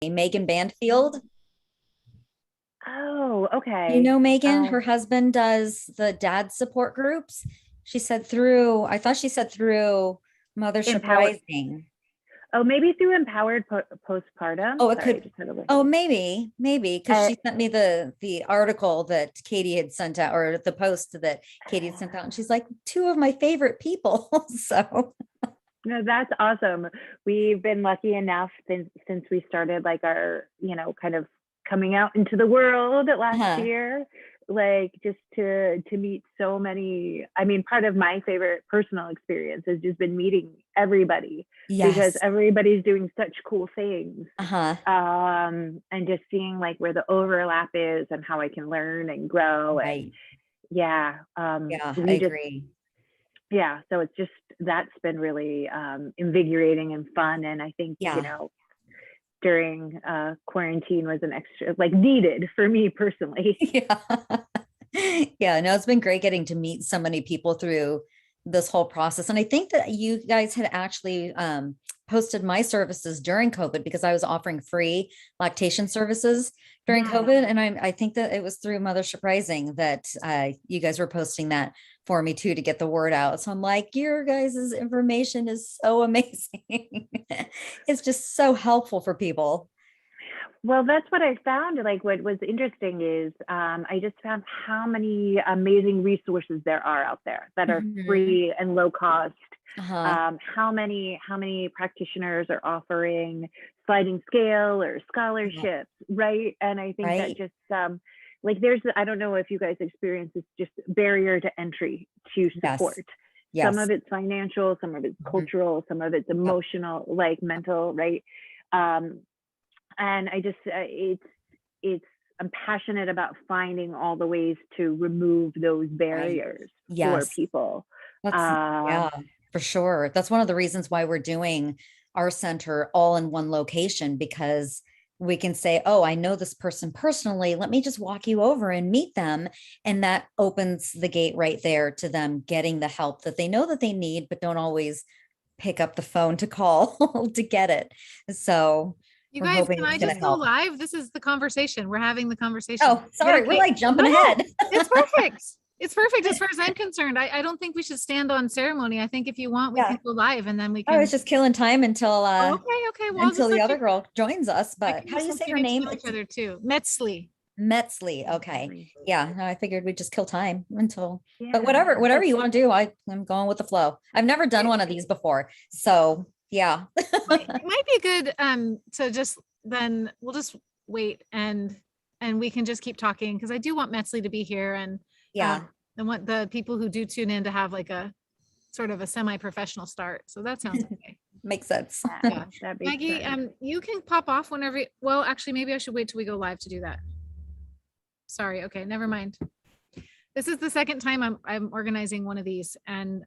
Megan Banfield. Oh, You okay. know Megan, Oh, her husband does the dad support groups. I thought she said through Mothership empower. Rising. Oh, maybe through empowered postpartum. Oh, it Sorry, I could. just had a look. Oh, maybe, because Uh, she sent me the article that Katie had sent out, or the post that Katie had sent out, and she's like, two of my favorite people. So, no, that's awesome. We've been lucky enough since we started like our, kind of coming out into the world last uh-huh. year, like just to meet so many. I mean, part of my favorite personal experience has just been meeting everybody because Yes. everybody's doing such cool things. Uh-huh. And just seeing like where the overlap is and how I can learn and grow. And Right. yeah, Yeah, I we just agree. yeah, so it's just that's been really invigorating and fun. And I think, Yeah. during quarantine was an extra like needed for me personally. Yeah. Yeah, no, it's been great getting to meet so many people through this whole process. And I think that you guys had actually posted my services during COVID because I was offering free lactation services during Yeah. COVID. And I think that it was through Mothership Rising that you guys were posting that for me too to get the word out. So I'm like, your guys' information is so amazing. It's just so helpful for people. Well, that's what I found. Like, what was interesting is I just found how many amazing resources there are out there that are Mhm. free and low cost. Uh-huh. How many practitioners are offering sliding scale or Yeah. scholarships, right? And I think that Right. just like I don't know if you guys experience this just barrier to entry to Yes. support. Some Yes. of it's financial, some of it's Mhm. cultural, some of it's Yep. emotional, like mental, right? Um, and I just it's I'm passionate about finding all the ways to remove those Right. barriers for Yes. people. That's, yeah, Um, for sure. That's one of the reasons why we're doing our center all in one location because we can say, oh, I know this person personally. Let me just walk you over and meet them. And that opens the gate right there to them getting the help that they know that they need, but don't always pick up the phone to call to get it. So You we're guys, hoping can I it's going just to go help. live? This is the conversation. We're having the conversation. Oh, Is it sorry. We're okay? like No, jumping no, ahead. it's perfect. It's perfect as far as I'm concerned. I don't think we should stand on ceremony. I think if you want, we Yeah. can go live and then we I was can. just killing time Oh, okay, okay. Well, I'll until just the let other you. girl joins us. I But can how do just you let say you her get to name? know each It's other too. Metzli. Metzli. Okay. Yeah. No, I figured we'd just kill time until, but yeah, whatever you want to do, I'm going with the flow. I've never done one of these before. So yeah. It might be good to just then we'll just wait and we can just keep talking because I do want Metzli to be here and Yeah. I want the people who do tune in to have like a sort of a semi-professional start. So that sounds okay. Makes sense. Yeah. that makes Maggie, sense. you can pop off whenever well, actually maybe I should wait till we go live to do that. Sorry, okay, never mind. This is the second time I'm organizing one of these and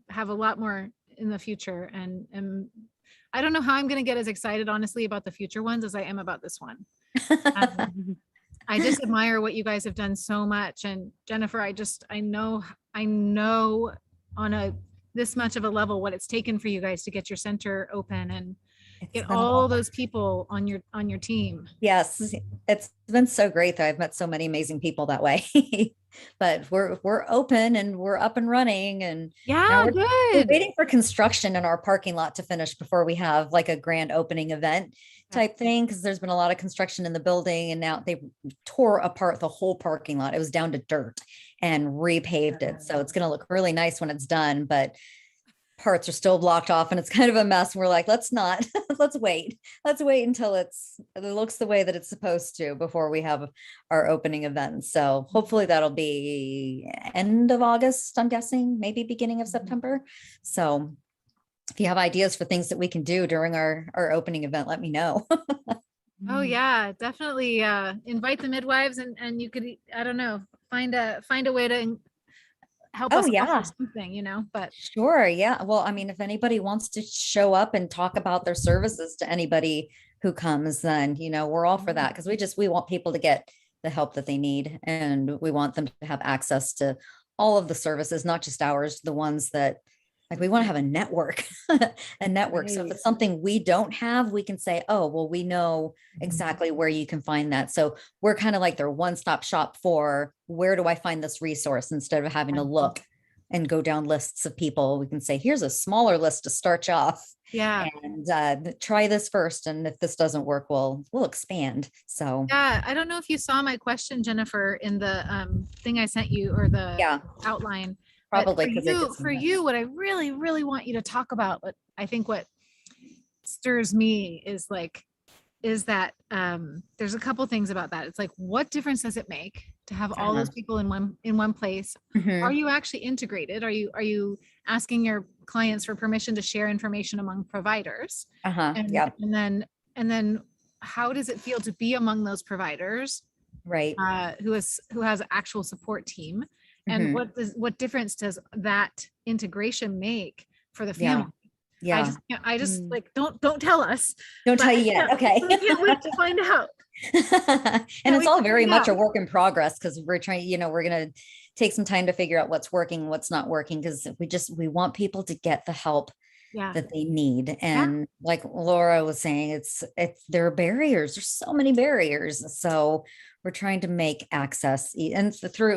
have a lot more in the future and I don't know how I'm going to get as excited honestly about the future ones as I am about this one. Um, I just admire what you guys have done so much. And Jennifer, I know on a this much of a level what it's taken for you guys to get your center open and It's get been a all lot. those people on your team. Yes, it's been so great that I've met so many amazing people that way. But we're open and we're up and running, and now Yeah, we're good. waiting for construction in our parking lot to finish before we have like a grand opening event Yeah. type thing. Because there's been a lot of construction in the building, and now they tore apart the whole parking lot. It was down to dirt and repaved it, so it's going to look really nice when it's done. But parts are still blocked off and it's kind of a mess. We're like, let's not, let's wait until it looks the way that it's supposed to before we have our opening event. So hopefully that'll be end of August, I'm guessing, maybe beginning of September. So if you have ideas for things that we can do during our opening event, let me know. Oh yeah, definitely invite the midwives and you could I don't know, find a way to help Oh us offer yeah. something, but Sure. Yeah. Well, I mean, if anybody wants to show up and talk about their services to anybody who comes, then, we're all for that because we want people to get the help that they need and we want them to have access to all of the services, not just ours, the ones that Like we want to have a network, a network. So if Right. it's something we don't have, we can say, oh, well, we know exactly where you can find that. So we're kind of like their one-stop shop for where do I find this resource instead of having to look and go down lists of people. We can say, here's a smaller list to start you off. Yeah. And try this first. And if this doesn't work, we'll expand. So Yeah. I don't know if you saw my question, Jennifer, in the thing I sent you or the yeah, outline. But probably because for you, what I really, really want you to talk about, what I think what stirs me is that there's a couple things about that. It's like, what difference does it make to have all those people in one place? Are you actually integrated? Are you asking your clients for permission to share information among providers? And then how does it feel to be among those providers? Right. Who has actual support team? And what difference does that integration make for the family? Yeah. I just like, don't tell us. Don't tell you yet. Okay. I can't wait to find out. And it's all very much a work in progress because we're trying, we're going to take some time to figure out what's working, what's not working, because we want people to get the help that they need. And like Laura was saying, there are barriers. There's so many barriers. So we're trying to make access, and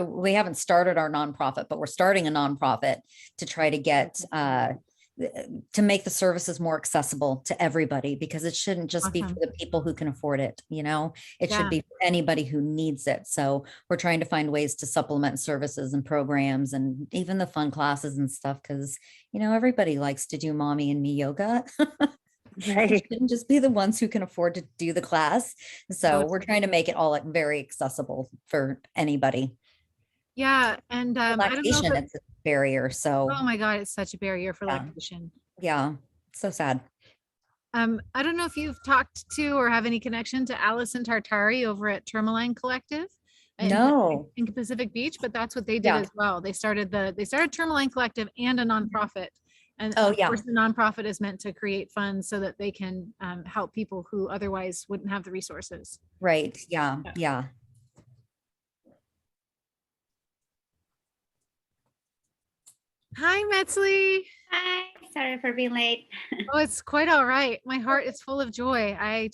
we haven't started our nonprofit, but we're starting a nonprofit to try to get, to make the services more accessible to everybody, because it shouldn't just be for the people who can afford it. It should be for anybody who needs it. So we're trying to find ways to supplement services and programs and even the fun classes and stuff. Cause everybody likes to do mommy and me yoga. Right. It shouldn't just be the ones who can afford to do the class. So we're trying to make it all very accessible for anybody. Yeah. And I don't know it's a barrier. So oh my God, it's such a barrier for lactation. Yeah. So sad. I don't know if you've talked to or have any connection to Allison Tartari over at Tourmaline Collective. In Pacific Beach, but that's what they did as well. They started Tourmaline Collective and a nonprofit. And of course, the nonprofit is meant to create funds so that they can help people who otherwise wouldn't have the resources. Right. Yeah. Hi, Metzli. Hi, sorry for being late. Oh, it's quite all right. My heart is full of joy. I'm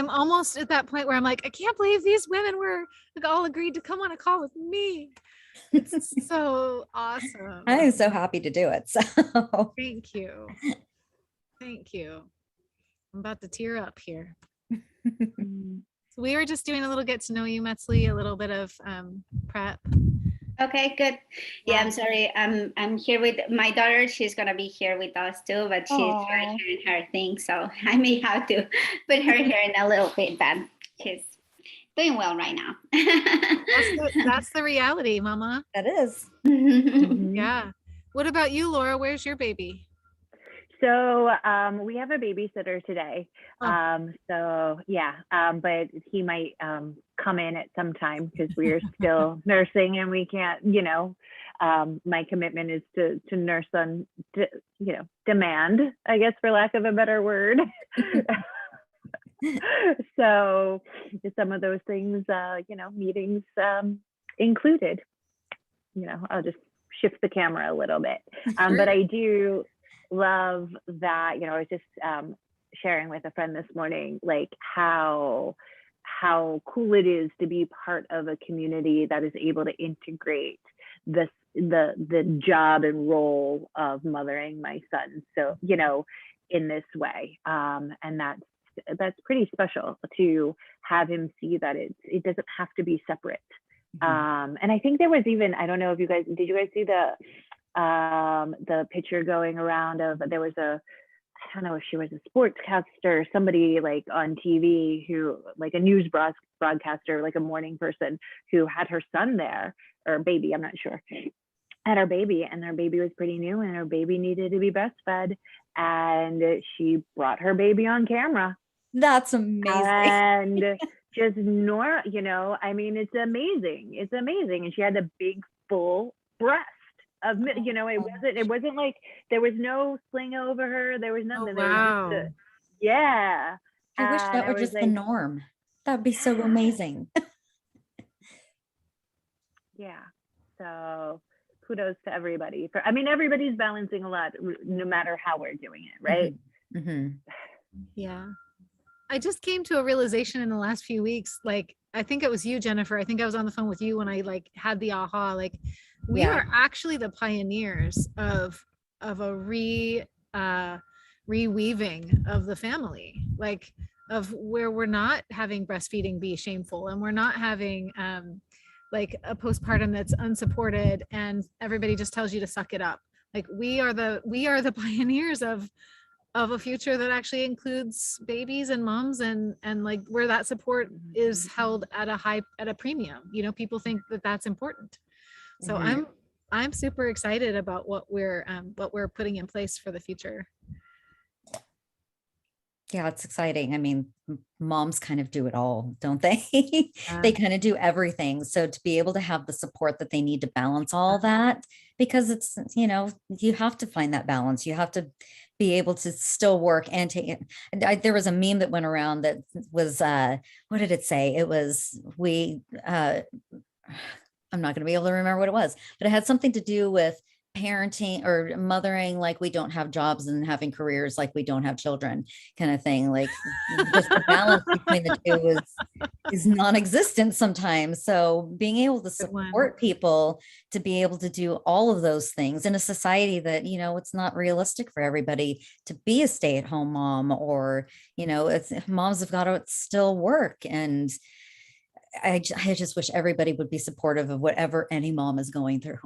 almost at that point where I'm like, I can't believe these women were all agreed to come on a call with me. It's so awesome. I am so happy to do it. So thank you. I'm about to tear up here. So we were just doing a little get to know you, Metzli, a little bit of prep. Okay, good. Yeah, I'm sorry. I'm here with my daughter. She's gonna be here with us too, but she's right here in her thing, so I may have to put her here in a little bit, but she's doing well right now. That's the reality, Mama. That is. Yeah. What about you, Laura? Where's your baby? So we have a babysitter today. But he might come in at some time because we are still nursing and we can't, my commitment is to nurse on, demand, I guess, for lack of a better word. So some of those things, meetings included, I'll just shift the camera a little bit. But I do love that, I was just sharing with a friend this morning, like how cool it is to be part of a community that is able to integrate the job and role of mothering my son. So, in this way. And that's pretty special to have him see that it doesn't have to be separate. And I think there was even, I don't know if did you guys see the picture going around of, there was I don't know if she was a sportscaster, somebody like on TV who, like a news broadcaster, like a morning person who had her son there, or baby, I'm not sure, had her baby, and her baby was pretty new and her baby needed to be breastfed, and she brought her baby on camera. That's amazing. And just it's amazing. It's amazing. And she had a big full breast of, it wasn't like there was no sling over her. There was nothing. Wow. There was just I wish that were just the norm. That'd be so amazing. Yeah. So kudos to everybody for, I mean, everybody's balancing a lot, no matter how we're doing it, right? Mm-hmm. Yeah. I just came to a realization in the last few weeks, like, I think it was you, Jennifer. I think I was on the phone with you when I like had the aha, like we Yeah. are actually the pioneers of a reweaving of the family, like of where we're not having breastfeeding be shameful, and we're not having like a postpartum that's unsupported and everybody just tells you to suck it up. Like we are the pioneers of a future that actually includes babies and moms, and like where that support is held at a premium. You know, people think that that's important. So I'm super excited about what we're putting in place for the future. Yeah, it's exciting. I mean, moms kind of do it all, don't they? Yeah. They kind of do everything. So to be able to have the support that they need to balance all that, because it's, you know, you have to find that balance. You have to be able to still work and take it. There was a meme that went around that was, what did it say? It was, I'm not going to be able to remember what it was, but it had something to do with parenting or mothering like we don't have jobs and having careers like we don't have children, kind of thing. Like just the balance between the two is non-existent sometimes. So being able to support people to be able to do all of those things in a society that, you know, it's not realistic for everybody to be a stay-at-home mom, or, you know, it's moms have got to still work. And I just wish everybody would be supportive of whatever any mom is going through.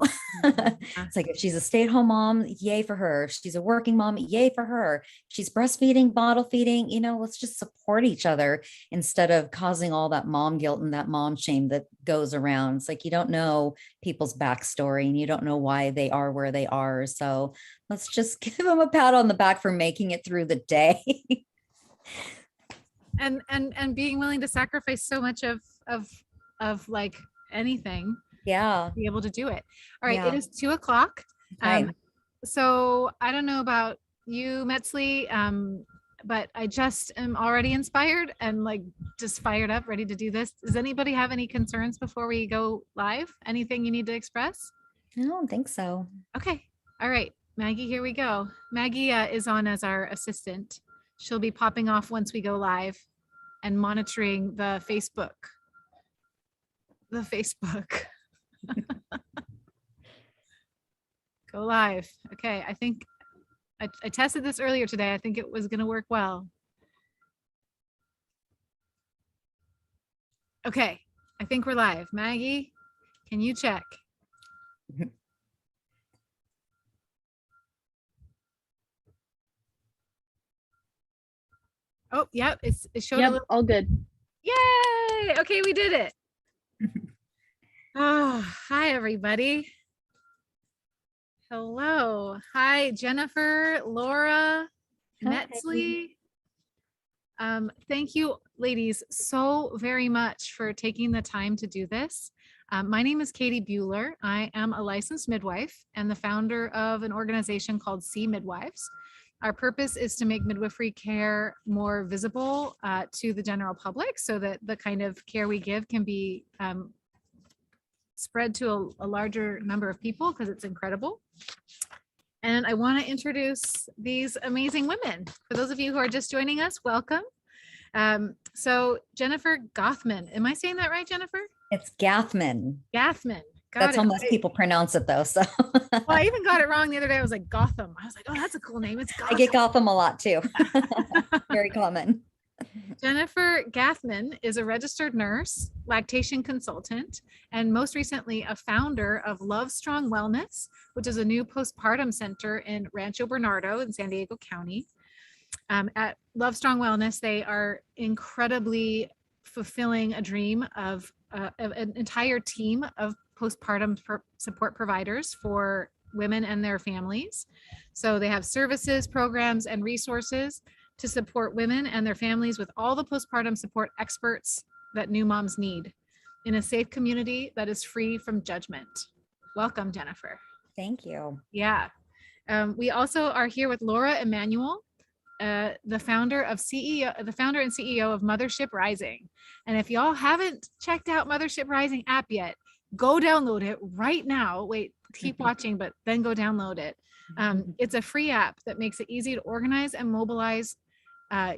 It's like, if she's a stay-at-home mom, yay for her. If she's a working mom, yay for her. If she's breastfeeding, bottle feeding, you know, let's just support each other instead of causing all that mom guilt and that mom shame that goes around. It's like, you don't know people's backstory and you don't know why they are where they are. So let's just give them a pat on the back for making it through the day. and being willing to sacrifice so much of like anything, yeah, be able to do it. All right, yeah. It is 2:00. Okay. So I don't know about you, Metzli, but I just am already inspired and like just fired up, ready to do this. Does anybody have any concerns before we go live? Anything you need to express? I don't think so. Okay. All right, Maggie, here we go. Maggie is on as our assistant. She'll be popping off once we go live and monitoring the Facebook. Go live. Okay, I think I tested this earlier today. I think it was going to work well. Okay, I think we're live. Maggie, can you check? Oh, yep, it showed a little. All good. Yay! Okay, we did it. Oh, hi, everybody. Hello. Hi, Jennifer, Laura, Metzli. Thank you, ladies, so very much for taking the time to do this. My name is Katie Bueller. I am a licensed midwife and the founder of an organization called C Midwives. Our purpose is to make midwifery care more visible to the general public so that the kind of care we give can be spread to a larger number of people, because it's incredible. And I want to introduce these amazing women. For those of you who are just joining us, welcome. So Jennifer Gathman, am I saying that right, Jennifer? It's Gathman. Gathman. That's how most people pronounce it, though. So well, I even got it wrong the other day. I was like Gotham. I was like, oh, that's a cool name. It's Gotham. I get Gotham a lot too. Very common. Jennifer Gathman is a registered nurse, lactation consultant, and most recently a founder of Love Strong Wellness, which is a new postpartum center in Rancho Bernardo in San Diego County. At Love Strong Wellness, they are incredibly fulfilling a dream of an entire team of postpartum support providers for women and their families. So they have services, programs, and resources to support women and their families with all the postpartum support experts that new moms need in a safe community that is free from judgment. Welcome, Jennifer. Thank you. Yeah. We also are here with Laura Emanuel, the founder and CEO of Mothership Rising. And if y'all haven't checked out Mothership Rising app yet, go download it right now. Wait, keep watching, but then go download it. It's a free app that makes it easy to organize and mobilize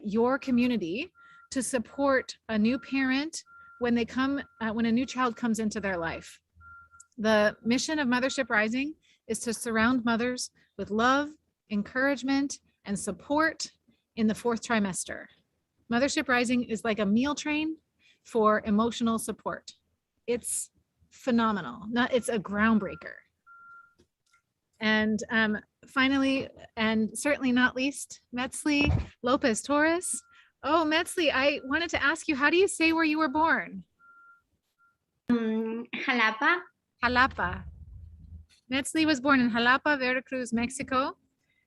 your community to support a new parent when they come, when a new child comes into their life. The mission of Mothership Rising is to surround mothers with love, encouragement, and support in the 4th trimester. Mothership Rising is like a meal train for emotional support. It's phenomenal. It's a groundbreaker. And finally, and certainly not least, Metzli Lopez Torres. Oh, Metzli, I wanted to ask you, how do you say where you were born? Jalapa. Jalapa. Metzli was born in Jalapa, Veracruz, Mexico.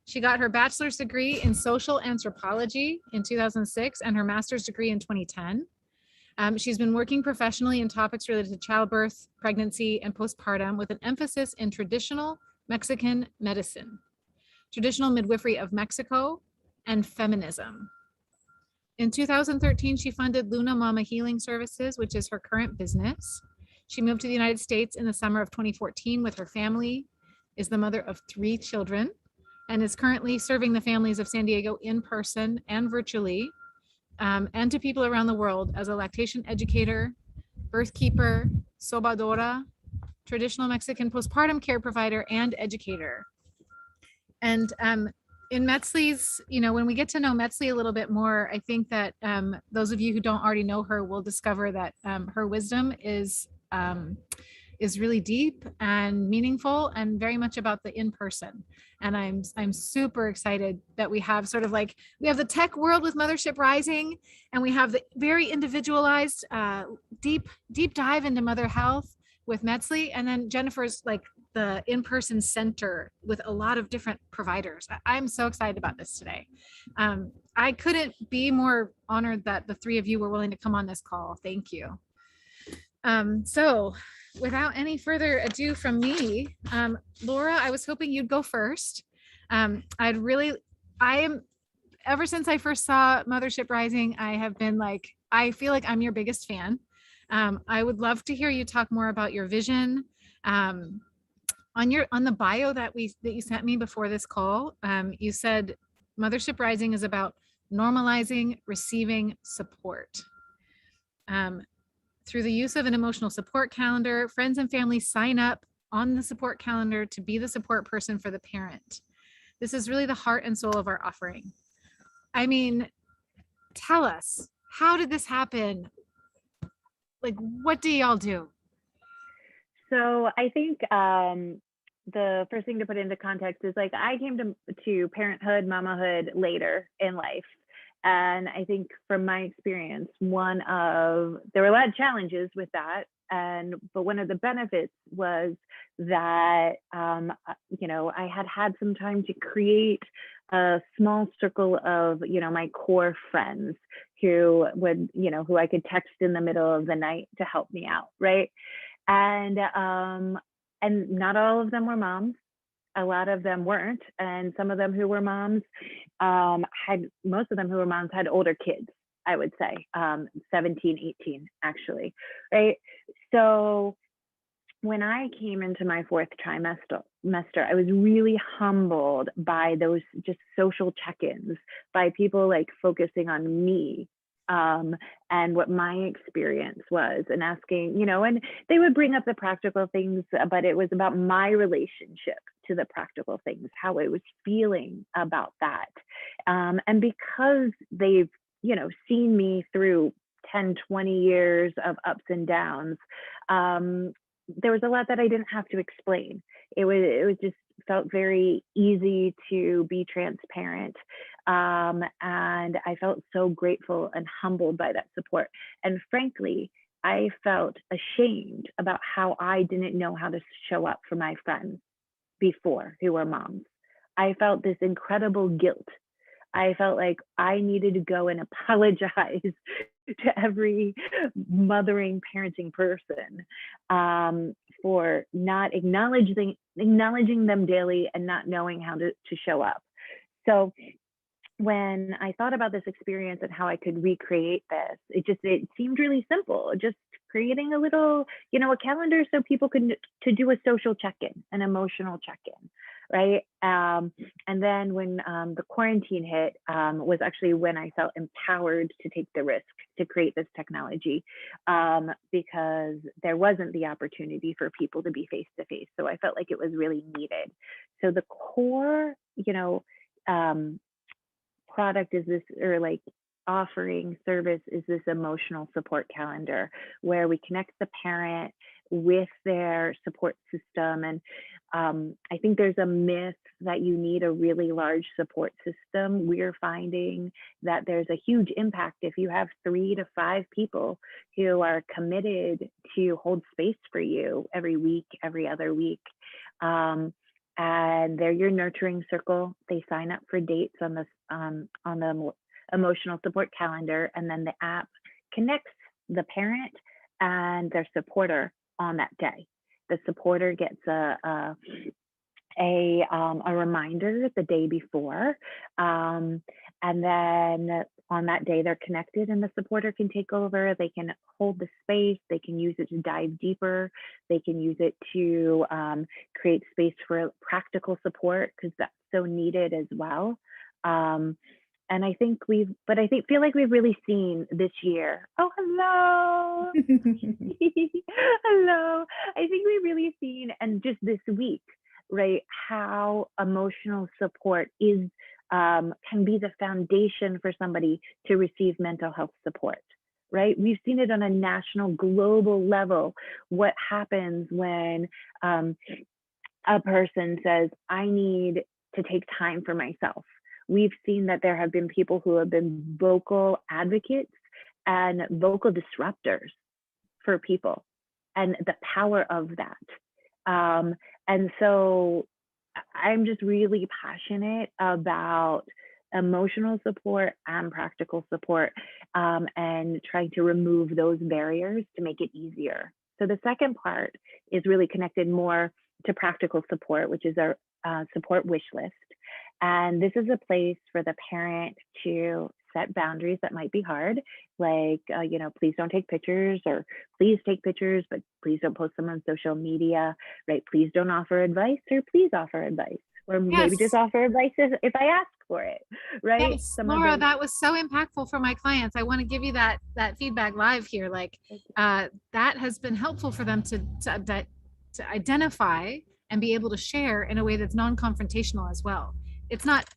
She got her bachelor's degree in social anthropology in 2006 and her master's degree in 2010. She's been working professionally in topics related to childbirth, pregnancy, and postpartum with an emphasis in traditional Mexican medicine, traditional midwifery of Mexico, and feminism. In 2013, she funded Luna Mama Healing Services, which is her current business. She moved to the United States in the summer of 2014 with her family, is the mother of 3 children, and is currently serving the families of San Diego in person and virtually, and to people around the world as a lactation educator, birth keeper, sobadora, traditional Mexican postpartum care provider, and educator. And in Metzli's, when we get to know Metzli a little bit more, I think that those of you who don't already know her will discover that her wisdom is really deep and meaningful and very much about the in-person. And I'm super excited that we have sort of like, we have the tech world with Mothership Rising, and we have the very individualized, deep dive into mother health with Metzli. And then Jennifer's like the in-person center with a lot of different providers. I'm so excited about this today. I couldn't be more honored that the 3 of you were willing to come on this call. Thank you. So without any further ado from me, Laura, I was hoping you'd go first. Ever since I first saw Mothership Rising, I have been like, I feel like I'm your biggest fan. I would love to hear you talk more about your vision. On the bio that you sent me before this call, you said Mothership Rising is about normalizing receiving support. Through the use of an emotional support calendar, friends and family sign up on the support calendar to be the support person for the parent. This is really the heart and soul of our offering. I mean, tell us, how did this happen? Like, what do y'all do? So I think the first thing to put into context is like, I came to parenthood, mamahood later in life. And I think from my experience, there were a lot of challenges with that. But one of the benefits was that, I had some time to create a small circle of, my core friends who would, who I could text in the middle of the night to help me out. Right. And not all of them were moms. A lot of them weren't. And some of them who were moms most of them who were moms had older kids, I would say, 17, 18, actually, right? So when I came into my 4th trimester, I was really humbled by those just social check-ins, by people like focusing on me, and what my experience was, and asking, and they would bring up the practical things, but it was about my relationship to the practical things, how I was feeling about that. And because they've, seen me through 10, 20 years of ups and downs, there was a lot that I didn't have to explain. It was just felt very easy to be transparent. And I felt so grateful and humbled by that support. And frankly, I felt ashamed about how I didn't know how to show up for my friends before who were moms. I felt this incredible guilt. I felt like I needed to go and apologize to every mothering, parenting person for not acknowledging them daily and not knowing how to show up. So when I thought about this experience and how I could recreate this, it seemed really simple. Just creating a little, a calendar so people can to do a social check-in, an emotional check-in, right? And then when the quarantine hit, was actually when I felt empowered to take the risk to create this technology, because there wasn't the opportunity for people to be face to face. So I felt like it was really needed. So the core, product is this, or like offering service is this emotional support calendar where we connect the parent with their support system. And I think there's a myth that you need a really large support system. We're finding that there's a huge impact if you have 3 to 5 people who are committed to hold space for you every week, every other week. And they're your nurturing circle. They sign up for dates on the emotional support calendar, and then the app connects the parent and their supporter on that day. The supporter gets a reminder the day before, and then on that day they're connected, and the supporter can take over. They can hold the space. They can use it to dive deeper. They can use it to create space for practical support, because that's so needed as well. And I think feel like we've really seen this year. Oh, hello. Hello. I think we've really seen, and just this week, right, how emotional support is can be the foundation for somebody to receive mental health support, right? We've seen it on a national, global level. What happens when a person says, I need to take time for myself? We've seen that there have been people who have been vocal advocates and vocal disruptors for people, and the power of that. And so I'm just really passionate about emotional support and practical support, and trying to remove those barriers to make it easier. So the second part is really connected more to practical support, which is our support wish list. And this is a place for the parent to set boundaries that might be hard, like, please don't take pictures, or please take pictures, but please don't post them on social media, right? Please don't offer advice, or please offer advice, or maybe just offer advice if I ask for it, right? Yes, Laura, that was so impactful for my clients. I want to give you that feedback live here. Like, that has been helpful for them to identify and be able to share in a way that's non-confrontational as well. It's not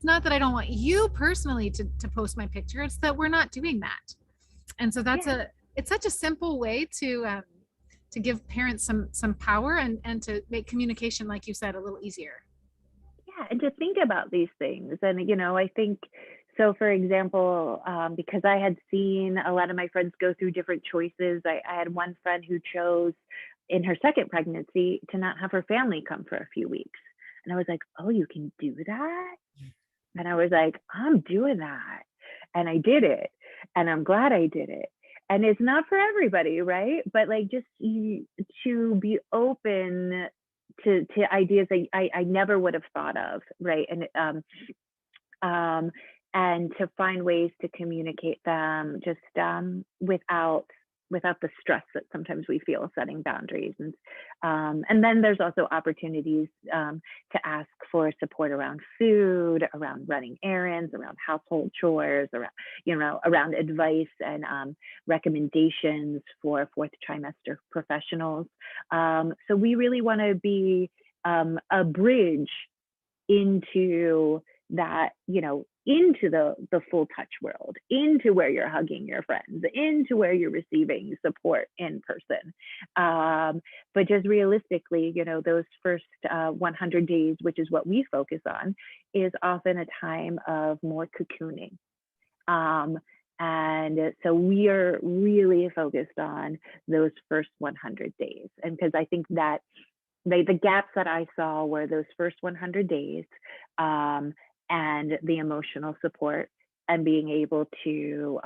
that I don't want you personally to post my picture. It's that we're not doing that. And so it's such a simple way to give parents some power and to make communication, like you said, a little easier. Yeah, and to think about these things. And, I think, so for example, because I had seen a lot of my friends go through different choices. I had one friend who chose in her second pregnancy to not have her family come for a few weeks. And I was like, oh, you can do that? And I was like, I'm doing that. And I did it. And I'm glad I did it. And it's not for everybody, right? But like, just to be open to ideas that I never would have thought of, right? And to find ways to communicate them just without the stress that sometimes we feel setting boundaries. And then there's also opportunities to ask for support around food, around running errands, around household chores, around advice and recommendations for fourth trimester professionals. So we really want to be a bridge into that, into the full touch world, into where you're hugging your friends, into where you're receiving support in person. But just realistically, those first 100 days, which is what we focus on, is often a time of more cocooning. And so we are really focused on those first 100 days. And because I think that the gaps that I saw were those first 100 days, and the emotional support, and being able to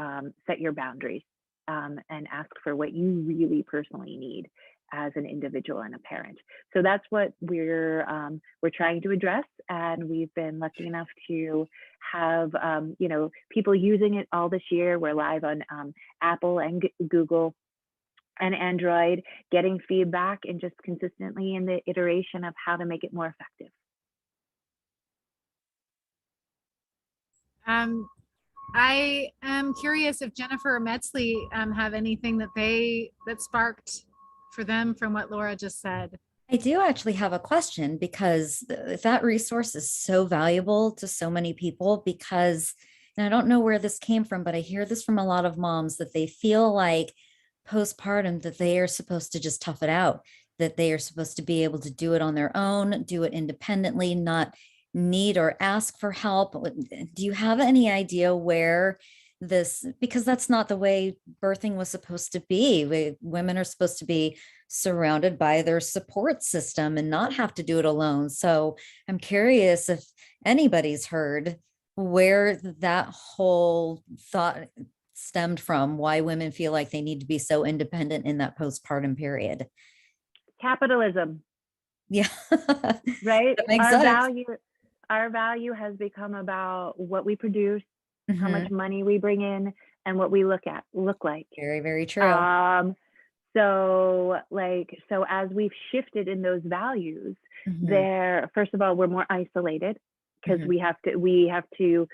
set your boundaries and ask for what you really personally need as an individual and a parent. So that's what we're trying to address, and we've been lucky enough to have people using it all this year. We're live on Apple and Google an Android, getting feedback and just consistently in the iteration of how to make it more effective. I am curious if Jennifer or Metzli have anything that sparked for them from what Laura just said. I do actually have a question, because that resource is so valuable to so many people, because, and I don't know where this came from, but I hear this from a lot of moms, that they feel like postpartum, that they are supposed to just tough it out, that they are supposed to be able to do it on their own, do it independently, not need or ask for help. Do you have any idea where this, because that's not the way birthing was supposed to be. Women are supposed to be surrounded by their support system and not have to do it alone. So I'm curious if anybody's heard where that whole thought stemmed from, why women feel like they need to be so independent in that postpartum period. Capitalism. Yeah. Right? That makes sense. Our value has become about what we produce, how much Mm-hmm. money we bring in, and what we look like. Very, very true. So as we've shifted in those values, Mhm. first of all, we're more isolated, because Mhm. we have to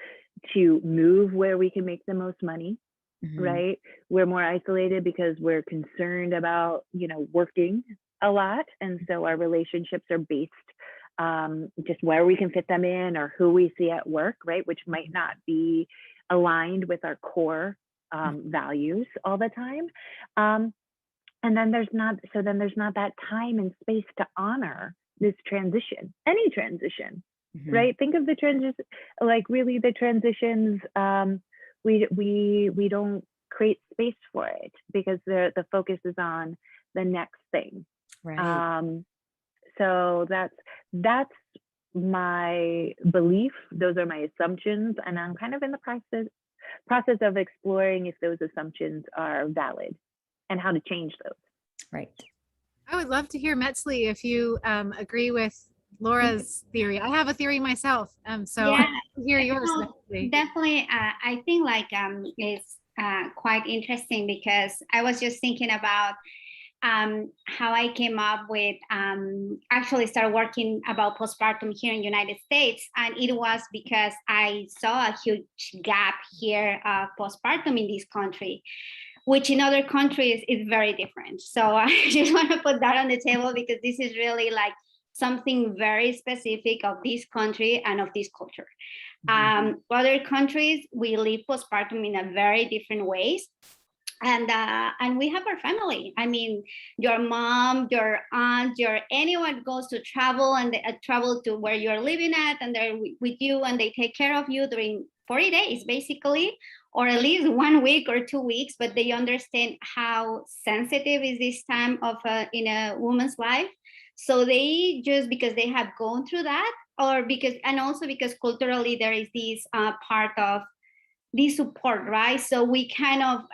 move where we can make the most money, Mhm. right? We're more isolated because we're concerned about, working a lot. And so our relationships are based just where we can fit them in, or who we see at work, right? Which might not be aligned with our core values all the time. And then there's not that time and space to honor this transition, any transition, Mhm. right? Think of the transition, like really the transitions, we don't create space for it, because the focus is on the next thing. Right. So that's my belief. Those are my assumptions, and I'm kind of in the process of exploring if those assumptions are valid and how to change those. Right. I would love to hear, Metzli, if you agree with Laura's theory. I have a theory myself, so Yeah, I'd love to hear yours, no, Metzli. definitely. I think it's quite interesting, because I was just thinking about how I came up with actually start working about postpartum here in the United States. And it was because I saw a huge gap here postpartum in this country, which in other countries is very different. So I just want to put that on the table, because this is really like something very specific of this country and of this culture. Other countries, we live postpartum in a very different ways. And we have our family. I mean, your mom, your aunt, anyone goes to travel, and they travel to where you're living at, and they're with you, and they take care of you during 40 days, basically, or at least 1 week or 2 weeks. But they understand how sensitive is this time of in a woman's life. So they just, because they have gone through that, and also because culturally there is this part of this support, right? So we kind of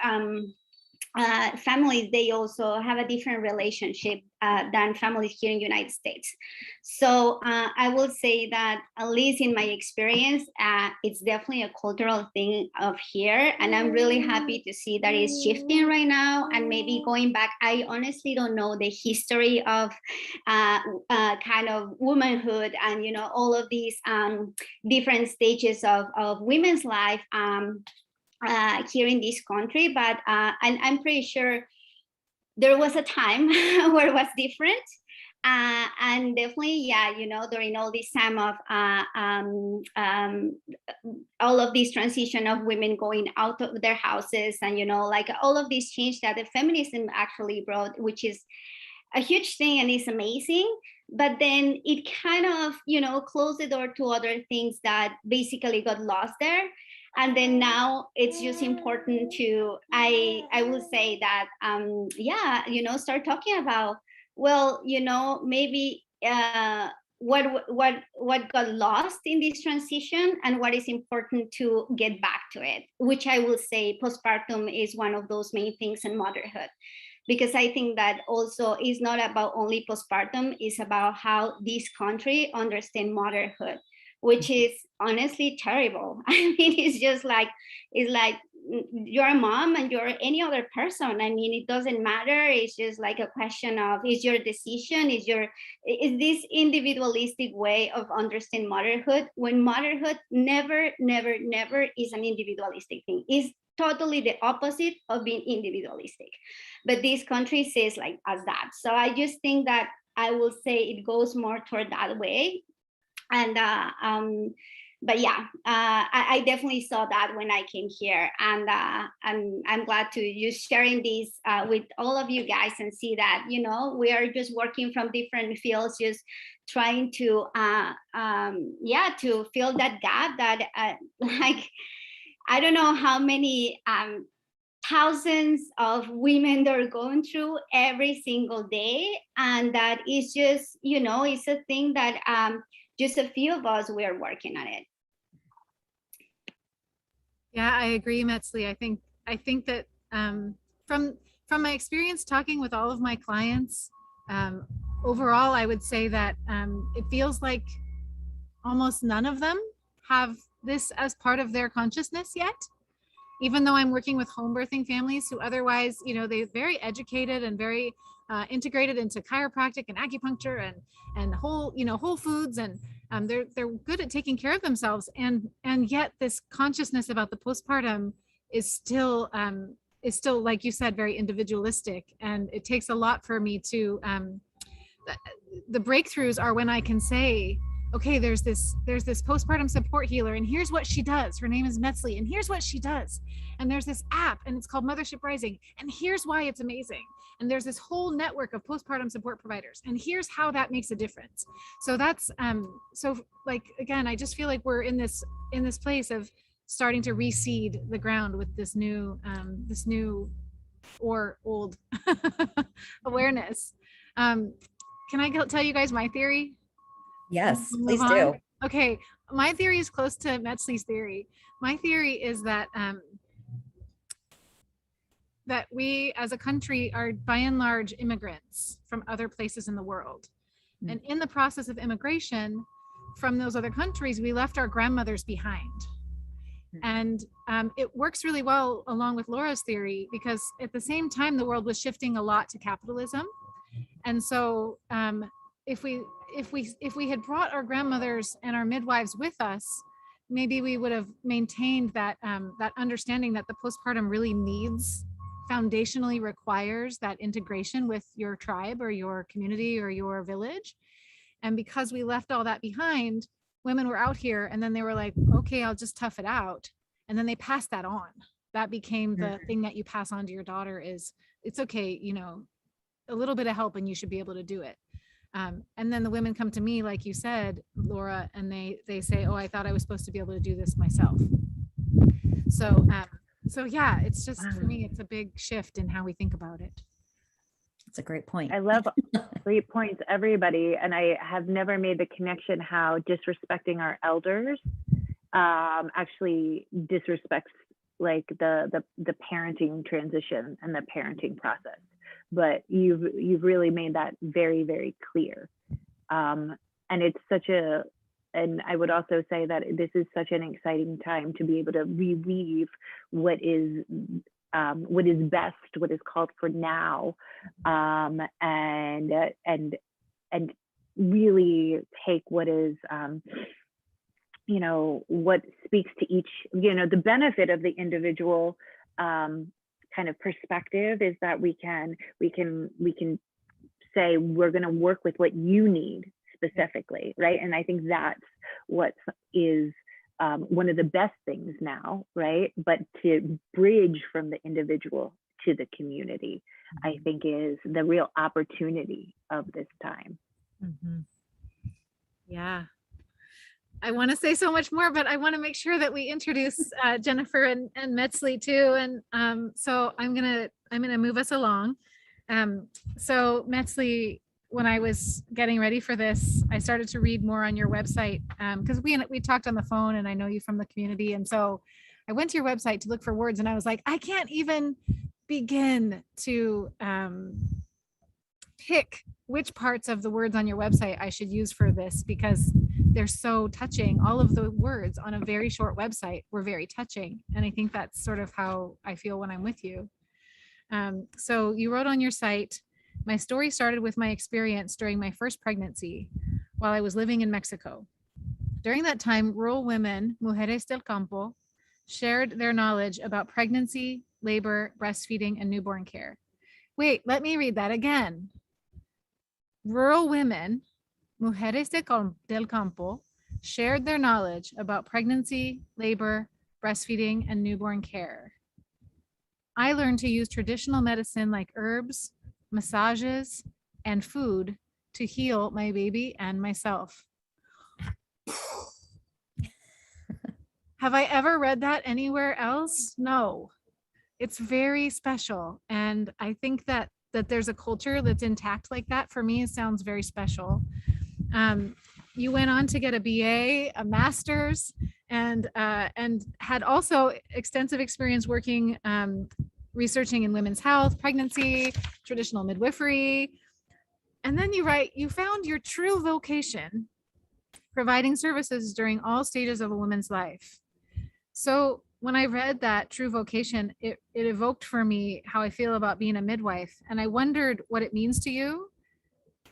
families, they also have a different relationship than families here in the United States. So I will say that, at least in my experience, it's definitely a cultural thing of here. And I'm really happy to see that it's shifting right now, and maybe going back. I honestly don't know the history of kind of womanhood and, all of these different stages of women's life here in this country, but and I'm pretty sure there was a time where it was different, and definitely, yeah, during all this time of all of this transition of women going out of their houses, and like all of this change that the feminism actually brought, which is a huge thing and is amazing. But then it kind of closed the door to other things that basically got lost there. And then now it's just important to, I will say that start talking about, well, maybe what got lost in this transition, and what is important to get back to it, which I will say postpartum is one of those main things in motherhood. Because I think that also is not about only postpartum, it's about how this country understands motherhood, which is honestly terrible. I mean, it's just like you're a mom and you're any other person. I mean, it doesn't matter. It's just like a question of, is your decision, is this individualistic way of understanding motherhood, when motherhood never is an individualistic thing. It's totally the opposite of being individualistic. But this country says like as that. So I just think that I will say it goes more toward that way. And but yeah, I definitely saw that when I came here, and I'm glad to use sharing this with all of you guys and see that, you know, we are just working from different fields, just trying to to fill that gap that like, I don't know how many thousands of women that are going through every single day, and that is just, you know, it's a thing that just a few of us, we are working on it. Yeah, I agree, Metzli. I think that from my experience talking with all of my clients, overall, I would say that it feels like almost none of them have this as part of their consciousness yet. Even though I'm working with home birthing families who otherwise, you know, they're very educated and very integrated into chiropractic and acupuncture and whole foods, and they're good at taking care of themselves, and yet this consciousness about the postpartum is still like you said, very individualistic, and it takes a lot for me to the breakthroughs are when I can say, okay, there's this postpartum support healer, and here's what she does. Her name is Metzli, and here's what she does. And there's this app, and it's called Mothership Rising, and here's why it's amazing. And there's this whole network of postpartum support providers, and here's how that makes a difference. So that's so like, again, I just feel like we're in this place of starting to reseed the ground with this new or old awareness. Can I tell you guys my theory? Yes, please do. Okay, my theory is close to Metzli's theory. My theory is that that we as a country are by and large immigrants from other places in the world. Mm. And in the process of immigration from those other countries, we left our grandmothers behind. Mm. And it works really well along with Laura's theory, because at the same time, the world was shifting a lot to capitalism. And so if we had brought our grandmothers and our midwives with us, maybe we would have maintained that that understanding that the postpartum really foundationally requires that integration with your tribe or your community or your village. And because we left all that behind, women were out here, and then they were like, okay, I'll just tough it out. And then they passed that on. That became the thing that you pass on to your daughter is, it's okay, you know, a little bit of help and you should be able to do it. And then the women come to me, like you said, Laura, and they say, oh, I thought I was supposed to be able to do this myself. So yeah, it's just, for me, it's a big shift in how we think about it. That's a great point. I love great points, everybody. And I have never made the connection how disrespecting our elders actually disrespects like the parenting transition and the parenting process. But you've really made that very, very clear. And it's and I would also say that this is such an exciting time to be able to reweave what is best, what is called for now, and really take what is, you know, what speaks to each, you know, the benefit of the individual kind of perspective is that we can say we're going to work with what you need specifically, right? And I think that's what is one of the best things now, right? But to bridge from the individual to the community, I think is the real opportunity of this time. Mm-hmm. Yeah. I want to say so much more, but I want to make sure that we introduce Jennifer and Metzli too. And so I'm gonna move us along. So Metzli, when I was getting ready for this, I started to read more on your website because we talked on the phone, and I know you from the community. And so I went to your website to look for words, and I was like, I can't even begin to pick which parts of the words on your website I should use for this, because they're so touching. All of the words on a very short website were very touching. And I think that's sort of how I feel when I'm with you. So you wrote on your site, my story started with my experience during my first pregnancy while I was living in Mexico. During that time, rural women, Mujeres del Campo, shared their knowledge about pregnancy, labor, breastfeeding, and newborn care. Wait, let me read that again. Rural women, Mujeres del Campo, shared their knowledge about pregnancy, labor, breastfeeding, and newborn care. I learned to use traditional medicine like herbs, massages, and food to heal my baby and myself. Have I ever read that anywhere else? No. It's very special. And I think that there's a culture that's intact like that. For me, it sounds very special. You went on to get a BA, a master's, and had also extensive experience working, researching in women's health, pregnancy, traditional midwifery. And then you write, you found your true vocation, providing services during all stages of a woman's life. So when I read that true vocation, it evoked for me how I feel about being a midwife. And I wondered what it means to you.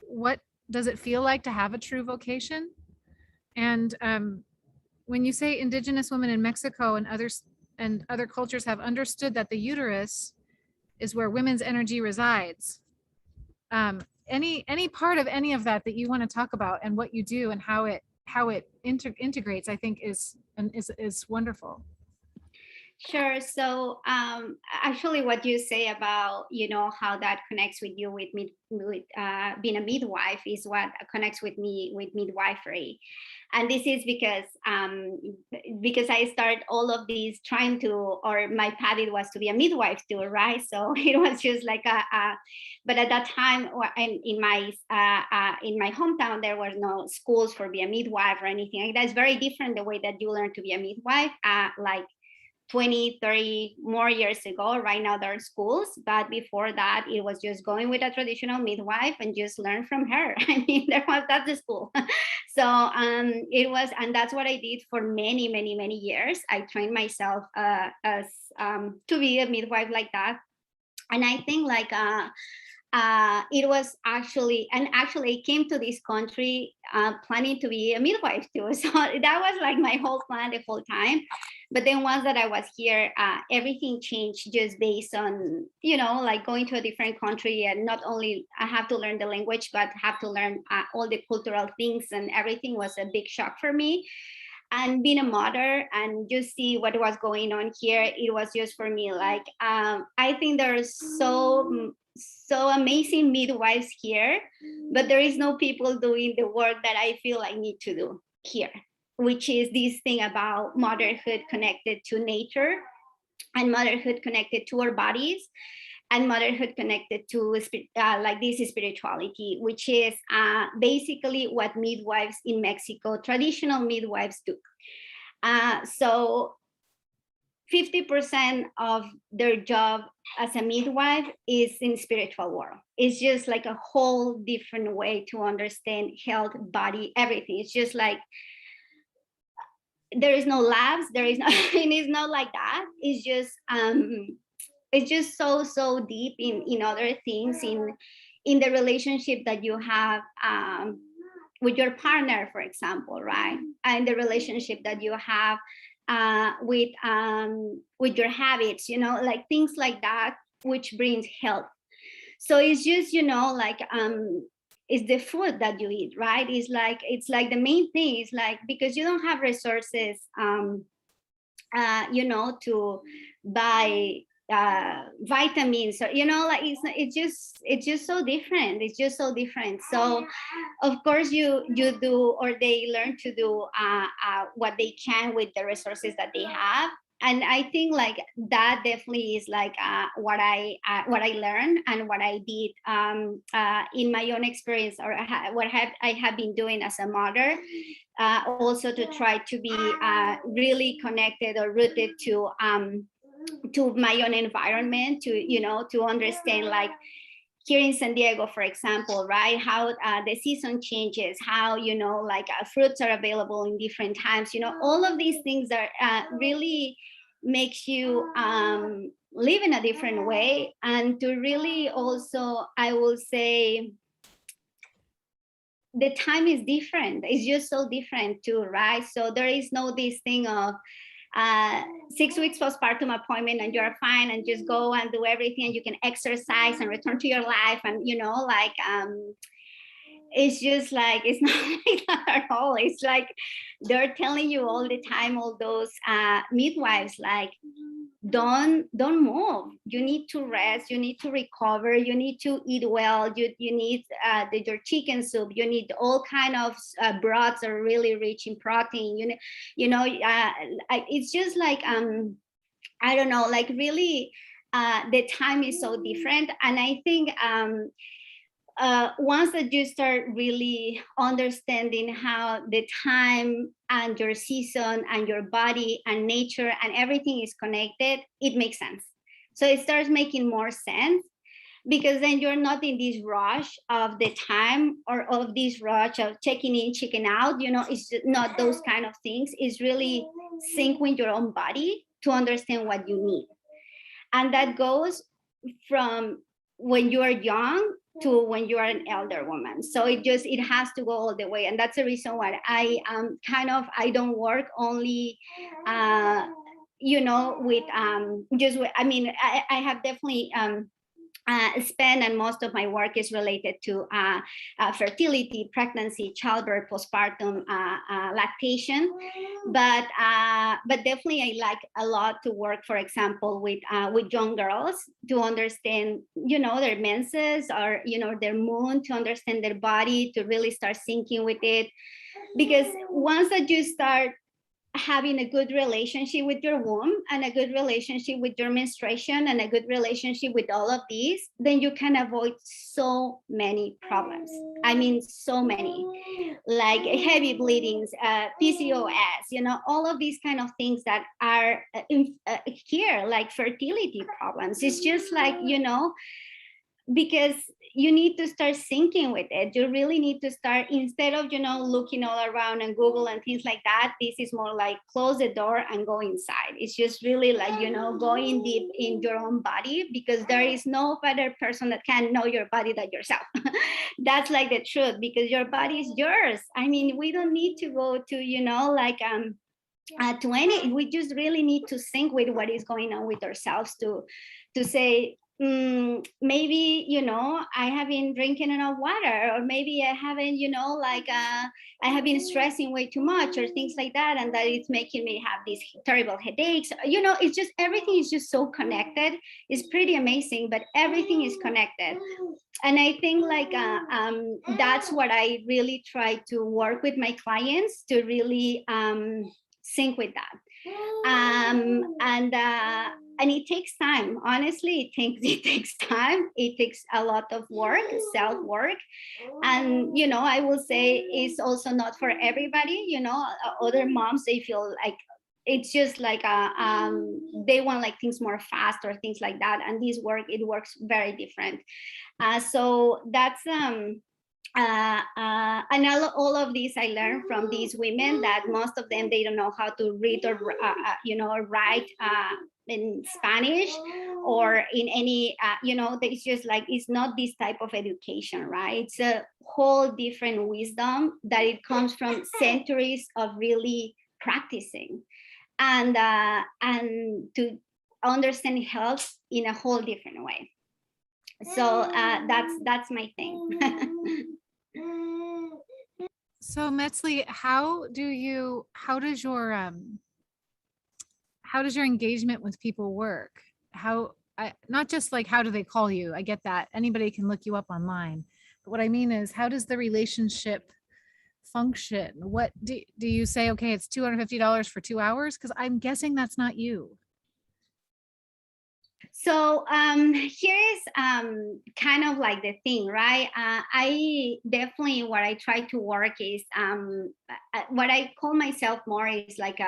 What does it feel like to have a true vocation? And when you say Indigenous women in Mexico and other cultures have understood that the uterus is where women's energy resides, any part of any of that you want to talk about and what you do and how it integrates, I think is wonderful. Sure. So actually what you say about, how that connects with you with being a midwife is what connects with me with midwifery. And this is because I started all of these trying to, or my path it was to be a midwife too, right? So it was just like but at that time in my hometown, there were no schools for be a midwife or anything like that. It's very different the way that you learn to be a midwife, like 20, 30 more years ago. Right now there are schools, but before that it was just going with a traditional midwife and just learn from her. I mean, that's the school. So it was, and that's what I did for many, many, many years. I trained myself as to be a midwife like that. And I think like it was actually I came to this country planning to be a midwife too. So that was like my whole plan the whole time. But then once that I was here, everything changed just based on, like going to a different country, and not only I have to learn the language, but have to learn all the cultural things, and everything was a big shock for me. And being a mother and just see what was going on here, it was just for me like, I think there's so amazing midwives here, but there is no people doing the work that I feel I need to do here, which is this thing about motherhood connected to nature, and motherhood connected to our bodies, and motherhood connected to like this spirituality, which is basically what midwives in Mexico, traditional midwives do. So 50% of their job as a midwife is in spiritual world. It's just like a whole different way to understand health, body, everything. It's just like, there is no labs, there is nothing. It's not like that. It's just so deep in other things, in the relationship that you have with your partner, for example, right? And the relationship that you have with your habits, like things like that, which brings health. So it's just, like it's the food that you eat, right? It's like the main thing is like, because you don't have resources, to buy vitamins, or like it's just so different. It's just so different. So of course you do, or they learn to do what they can with the resources that they have. And I think like that definitely is like what I learned and what I did in my own experience, or I have been doing as a mother, also to try to be really connected or rooted to my own environment, to understand like here in San Diego, for example, right? How the season changes, how, you know, like fruits are available in different times, you know, all of these things are really makes you live in a different way. And to really also, I will say, the time is different. It's just so different too, right? So there is no this thing of 6 weeks postpartum appointment and you're fine and just go and do everything and you can exercise and return to your life. And, you know, like, it's just like, it's not like that at all. It's like, they're telling you all the time, all those midwives, like, don't move. You need to rest. You need to recover. You need to eat well. You need your chicken soup. You need all kind of broths are really rich in protein. It's just like I don't know, like really the time is so different. And I think once that you start really understanding how the time and your season and your body and nature and everything is connected, it makes sense. So it starts making more sense, because then you're not in this rush of the time or of this rush of checking in, checking out. You know, it's not those kind of things. It's really sync with your own body to understand what you need. And that goes from when you are young to when you are an elder woman. So it has to go all the way. And that's the reason why I I don't work only with I have definitely spend, and most of my work is related to fertility, pregnancy, childbirth, postpartum, lactation. But definitely I like a lot to work, for example, with young girls to understand, their menses or, their moon, to understand their body, to really start syncing with it. Because once that you start having a good relationship with your womb and a good relationship with your menstruation and a good relationship with all of these, then you can avoid so many problems. I mean, so many, like heavy bleedings, PCOS, all of these kind of things that are here, like fertility problems. It's just like, because you need to start syncing with it. You really need to start, instead of, looking all around and Google and things like that, this is more like close the door and go inside. It's just really like, going deep in your own body, because there is no better person that can know your body than yourself. That's like the truth, because your body is yours. I mean, we don't need to go to, to any, we just really need to sync with what is going on with ourselves to say, maybe, I have been drinking enough water, or maybe I haven't, I have been stressing way too much, or things like that, and that it's making me have these terrible headaches. It's just, everything is just so connected. It's pretty amazing, but everything is connected. And I think like that's what I really try to work with my clients, to really sync with that. And it takes time. Honestly, it takes time. It takes a lot of work, self-work. And, I will say it's also not for everybody. Other moms, they feel like it's just like they want like things more fast or things like that. And it works very different. So that's and all of these I learned from these women, that most of them, they don't know how to read or write in Spanish or in any it's just like, it's not this type of education, right? It's a whole different wisdom that it comes from centuries of really practicing and to understand health in a whole different way. So that's my thing. So Metzli, how does your engagement with people work? Not just like, how do they call you? I get that. Anybody can look you up online. But what I mean is, how does the relationship function? What do you say, okay, it's $250 for 2 hours? Because I'm guessing that's not you. So here is kind of like the thing, right? I definitely, what I try to work is what I call myself more is like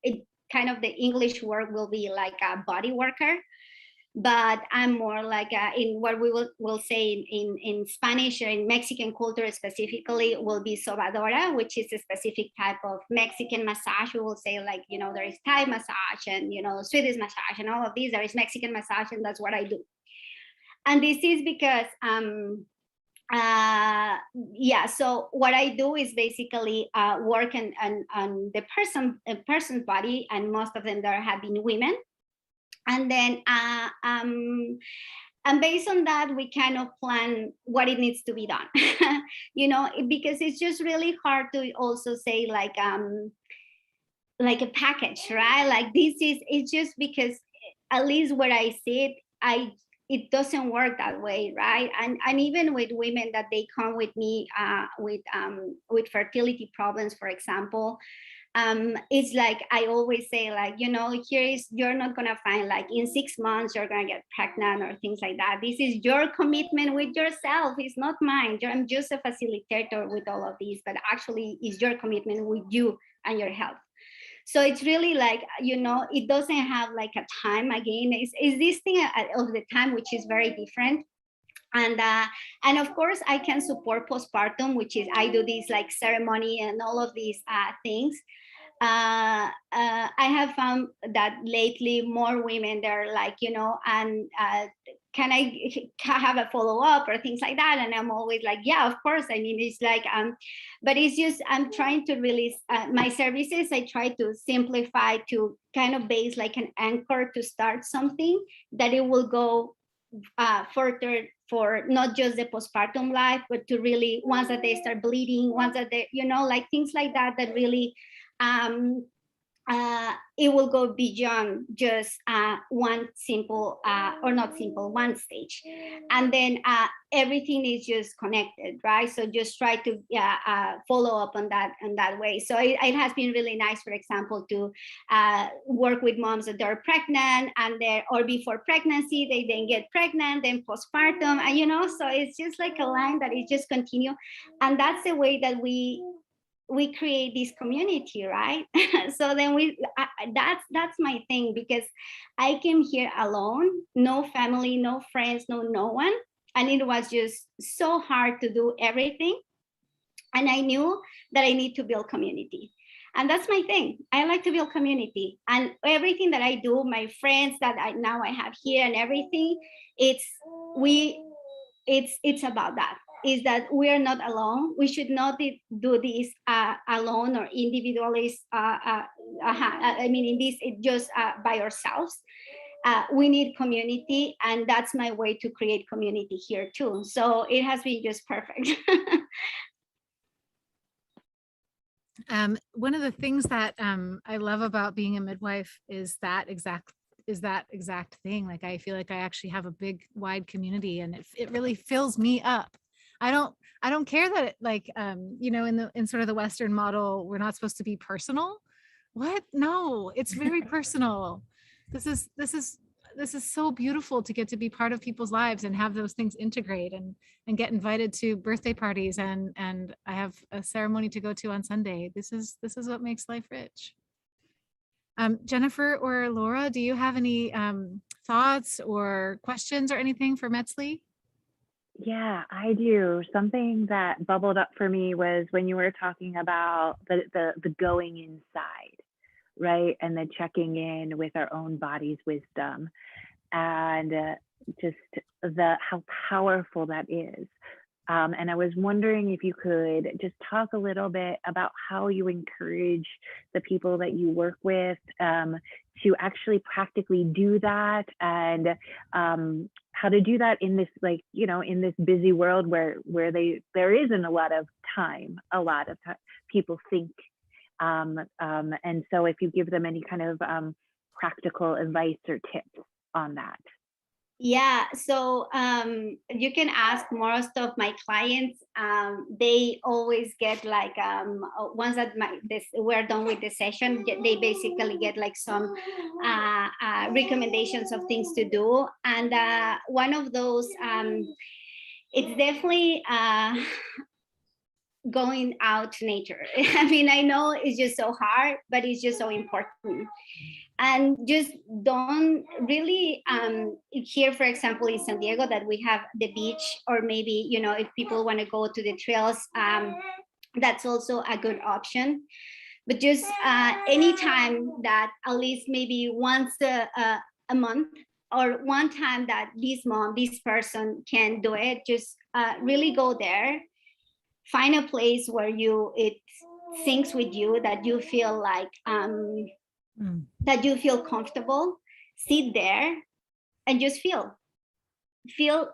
it kind of, the English word will be like a body worker. but I'm more like in what we will say in Spanish or in Mexican culture specifically will be sobadora, which is a specific type of Mexican massage. We will say like, you know, there is Thai massage and, you know, Swedish massage and all of these. There is Mexican massage, and that's what I do. And this is because, so what I do is basically work on the person's body, and most of them there have been women. And then, and based on that, we kind of plan what it needs to be done, you know, because it's just really hard to also say like a package, right? Like this is, it's just because at least where I see it, it doesn't work that way, right? And even with women that they come with me with fertility problems, for example, it's like I always say, like, you know, you're not gonna find like in 6 months you're gonna get pregnant or things like that. This is your commitment with yourself. It's not mine. I'm just a facilitator with all of these, but actually it's your commitment with you and your health. So it's really like, you know, it doesn't have like a time. Again, is this thing of the time, which is very different. And of course I can support postpartum, which is I do this like ceremony and all of these things. I have found that lately more women, they're like, you know, and can I have a follow-up or things like that? And I'm always like, yeah, of course. I mean, it's like, but it's just, I'm trying to release my services. I try to simplify to kind of base like an anchor to start something that it will go further for not just the postpartum life, but to really, once that they start bleeding, once that they, you know, like things like that, that really, it will go beyond just one simple, or not simple, one stage. And then everything is just connected, right? So just try to follow up on that in that way. So it has been really nice, for example, to work with moms that are pregnant and or before pregnancy, they then get pregnant, then postpartum, and you know, so it's just like a line that is just continue. And that's the way that we create this community, right? So then that's my thing, because I came here alone, no family, no friends, no one, and it was just so hard to do everything. And I knew that I need to build community, and that's my thing. I like to build community, and everything that I do, my friends that I have here and everything, it's about that. Is that we are not alone. We should not do this alone or individually. I mean, in this, it just by ourselves. We need community, and that's my way to create community here too. So it has been just perfect. One of the things that I love about being a midwife is that exact thing. Like, I feel like I actually have a big, wide community, and it really fills me up. I don't care that it, like, you know, in sort of the Western model, we're not supposed to be personal. What? No, it's very personal. This is so beautiful to get to be part of people's lives and have those things integrate and get invited to birthday parties. And I have a ceremony to go to on Sunday. This is what makes life rich. Jennifer or Laura, do you have any thoughts or questions or anything for Metzli? Yeah, I do. Something that bubbled up for me was when you were talking about the going inside, right? And the checking in with our own body's wisdom, and just how powerful that is. And I was wondering if you could just talk a little bit about how you encourage the people that you work with to actually practically do that, and how to do that in this, like, you know, in this busy world where there isn't a lot of time. People think, and so if you give them any kind of practical advice or tips on that. Yeah, so you can ask most of my clients. They always get like, once that we're done with the session, they basically get like some recommendations of things to do. And one of those, it's definitely going out to nature. I mean, I know it's just so hard, but it's just so important. And just don't really here, for example, in San Diego, that we have the beach, or maybe, you know, if people want to go to the trails, that's also a good option. But just anytime that at least maybe once a month, or one time that this person can do it, just really go there, find a place where it syncs with you, that you feel like that you feel comfortable, sit there and just feel the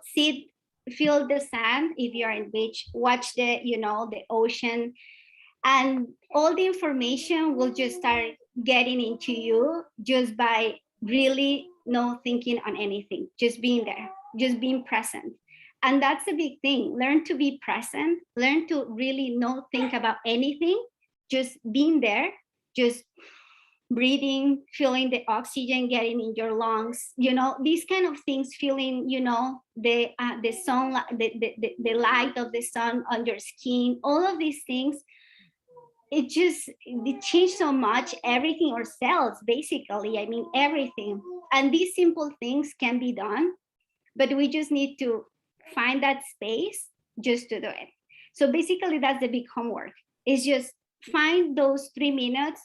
sand. If you're in the beach, watch the, you know, the ocean, and all the information will just start getting into you just by really no thinking on anything, just being there, just being present. And that's a big thing. Learn to be present, learn to really not think about anything, just being there, just breathing, feeling the oxygen getting in your lungs, you know, these kind of things, feeling, you know, the sun, the light of the sun on your skin, all of these things. It changed so much, everything, our cells, basically, I mean, everything. And these simple things can be done, but we just need to find that space just to do it. So basically, that's the big homework, is just find those 3 minutes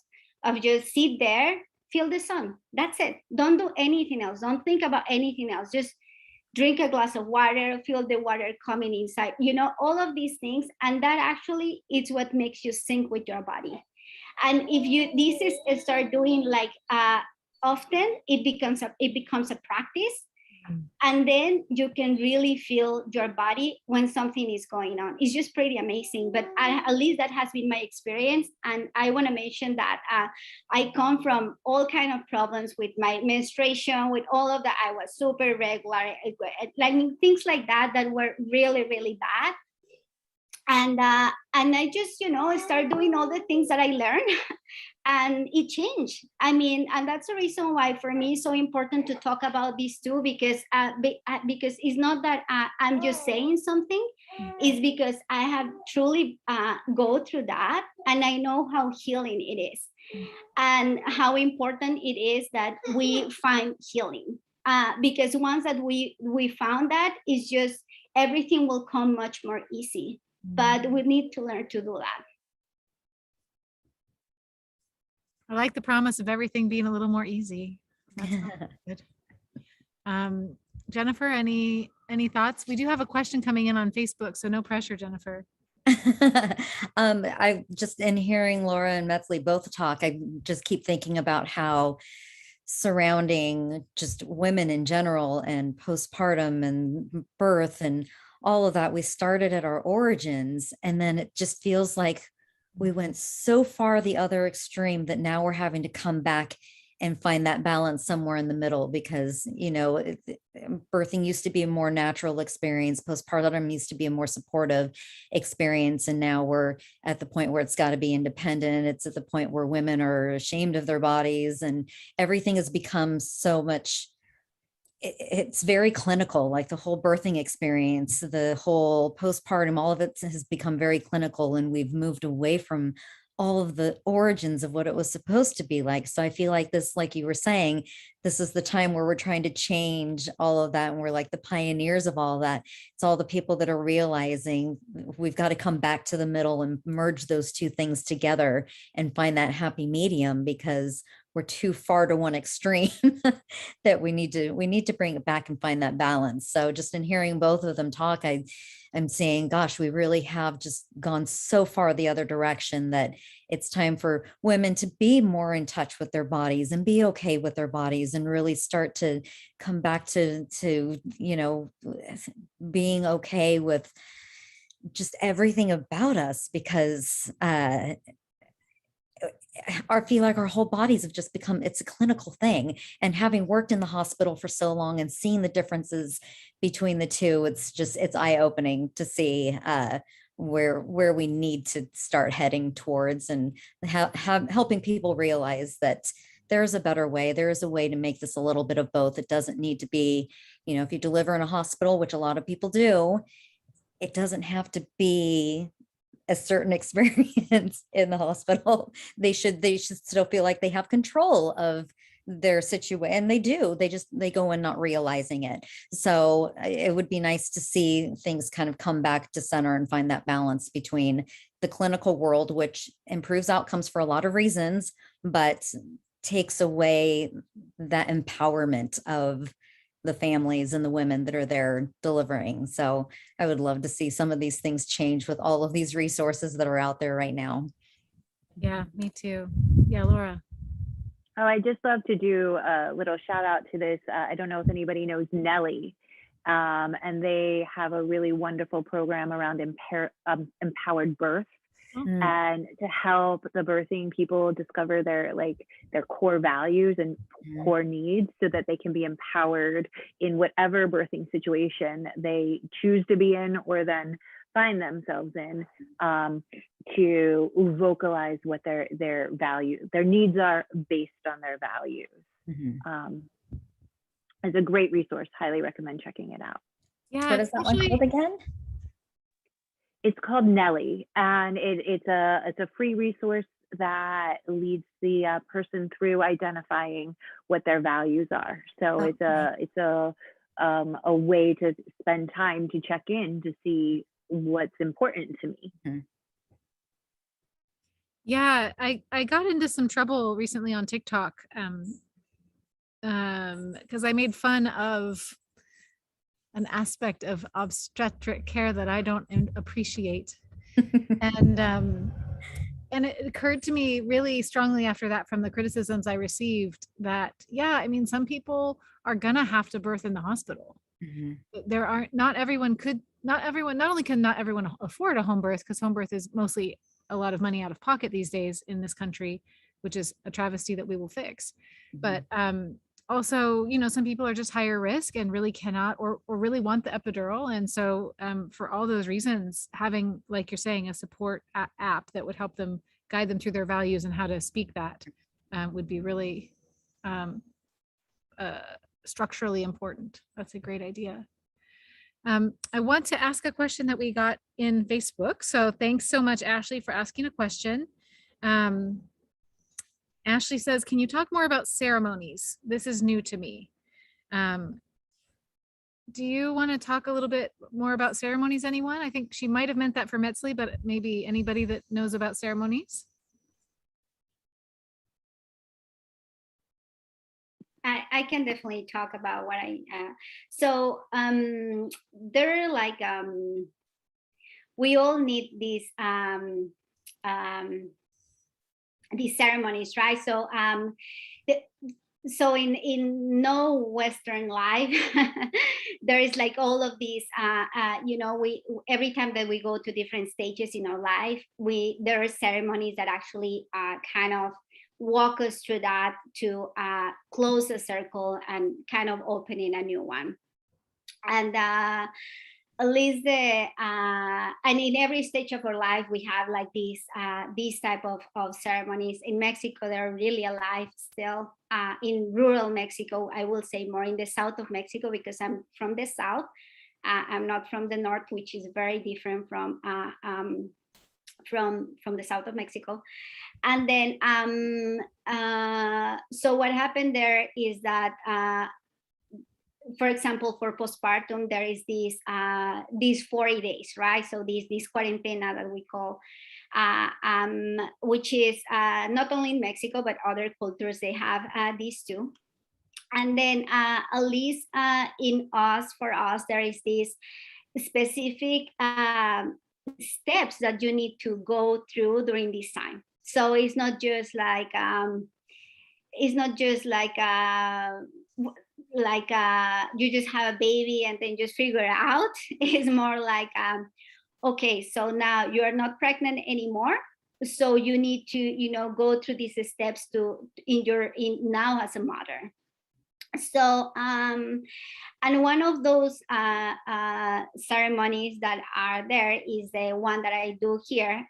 of just sit there, feel the sun. That's it. Don't do anything else. Don't think about anything else. Just drink a glass of water, feel the water coming inside, you know, all of these things. And that actually is what makes you sync with your body. And if you start doing like often, it becomes a practice. And then you can really feel your body when something is going on. It's just pretty amazing. But at least that has been my experience. And I want to mention that I come from all kind of problems with my menstruation, with all of that. I was super regular, like things like that were really, really bad. And I just, you know, start doing all the things that I learned. And it changed. I mean, and that's the reason why for me it's so important to talk about this too, because it's not that I'm just saying something. It's because I have truly go through that, and I know how healing it is, and how important it is that we find healing. Because once that we found that, it's just everything will come much more easy. But we need to learn to do that. I like the promise of everything being a little more easy. That's good. Jennifer, any thoughts? We do have a question coming in on Facebook, so no pressure, Jennifer. I just, in hearing Laura and Metzli both talk, I just keep thinking about how surrounding just women in general and postpartum and birth and all of that, we started at our origins, and then it just feels like we went so far the other extreme that now we're having to come back and find that balance somewhere in the middle, because, you know, birthing used to be a more natural experience. Postpartum used to be a more supportive experience. And now we're at the point where it's got to be independent. It's at the point where women are ashamed of their bodies, and everything has become so much, it's very clinical, like the whole birthing experience, the whole postpartum, all of it has become very clinical, and we've moved away from all of the origins of what it was supposed to be like. So I feel like this, like you were saying, this is the time where we're trying to change all of that, and we're like the pioneers of all of that. It's all the people that are realizing we've got to come back to the middle and merge those two things together and find that happy medium, because we're too far to one extreme that we need to bring it back and find that balance. So just in hearing both of them talk, I'm saying, gosh, we really have just gone so far the other direction that it's time for women to be more in touch with their bodies and be okay with their bodies, and really start to come back to, you know, being okay with just everything about us, because I feel like our whole bodies have just become, it's a clinical thing. And having worked in the hospital for so long and seeing the differences between the two, it's eye-opening to see where we need to start heading towards, and helping people realize that there's a better way. There is a way to make this a little bit of both. It doesn't need to be, you know, if you deliver in a hospital, which a lot of people do, it doesn't have to be a certain experience in the hospital. They should still feel like they have control of their situation, and they go in not realizing it. So it would be nice to see things kind of come back to center and find that balance between the clinical world, which improves outcomes for a lot of reasons, but takes away that empowerment of the families and the women that are there delivering. So I would love to see some of these things change with all of these resources that are out there right now. Yeah, me too. Yeah, Laura. Oh, I just love to do a little shout out to this. I don't know if anybody knows Nelly, and they have a really wonderful program around empowered birth, and to help the birthing people discover their core values and core needs, so that they can be empowered in whatever birthing situation they choose to be in or then find themselves in, to vocalize what their values, their needs are based on their values. It's a great resource. Highly recommend checking it out. Yeah. What is that one called again? It's called Nelly, and it's a free resource that leads the person through identifying what their values are. So it's a way to spend time to check in to see what's important to me. Yeah, I got into some trouble recently on TikTok because I made fun of an aspect of obstetric care that I don't appreciate. And it occurred to me really strongly after that, from the criticisms I received, that, yeah, I mean, some people are gonna have to birth in the hospital. There are not everyone not everyone afford a home birth, because home birth is mostly a lot of money out of pocket these days in this country, which is a travesty that we will fix. But also, you know, some people are just higher risk and really cannot or really want the epidural. And so for all those reasons, having, like you're saying, a support app that would help them, guide them through their values and how to speak that would be really structurally important. That's a great idea. I want to ask a question that we got in Facebook. So thanks so much, Ashley, for asking a question. Ashley says, can you talk more about ceremonies? This is new to me. Do you want to talk a little bit more about ceremonies, anyone? I think she might have meant that for Metzli, but maybe anybody that knows about ceremonies? I can definitely talk about what they're like, we all need these ceremonies, right? So in no Western life, there is like all of these, you know, every time that we go to different stages in our life, there are ceremonies that actually kind of walk us through that to close a circle and kind of opening a new one. And at least and in every stage of our life, we have like these type of ceremonies. In Mexico, they're really alive still. In rural Mexico, I will say more in the south of Mexico, because I'm from the south. I'm not from the north, which is very different from the south of Mexico. And then so what happened there is that for example, for postpartum, there is these 40 days, right? So this cuarentena that we call, which is not only in Mexico, but other cultures, they have these too. And then at least for us, there is this specific steps that you need to go through during this time. So it's not just like you just have a baby and then just figure it out. It's more like okay, so now you are not pregnant anymore, so you need to, you know, go through these steps now as a mother. So and one of those ceremonies that are there is the one that I do here,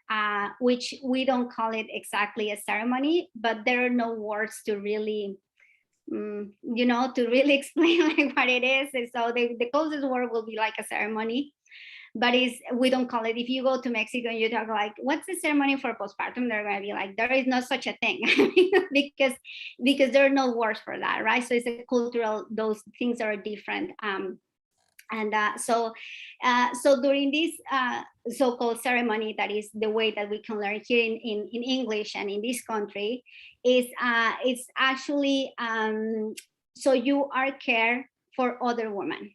which we don't call it exactly a ceremony, but there are no words to really you know, to really explain like what it is. And so the closest word will be like a ceremony. but we don't call it. If you go to Mexico and you talk like, what's the ceremony for postpartum? They're going to be like, there is no such a thing because there are no words for that, right? So it's a cultural, those things are different. So during this so-called ceremony, that is the way that we can learn here in English and in this country, is it's actually so you are care for other women,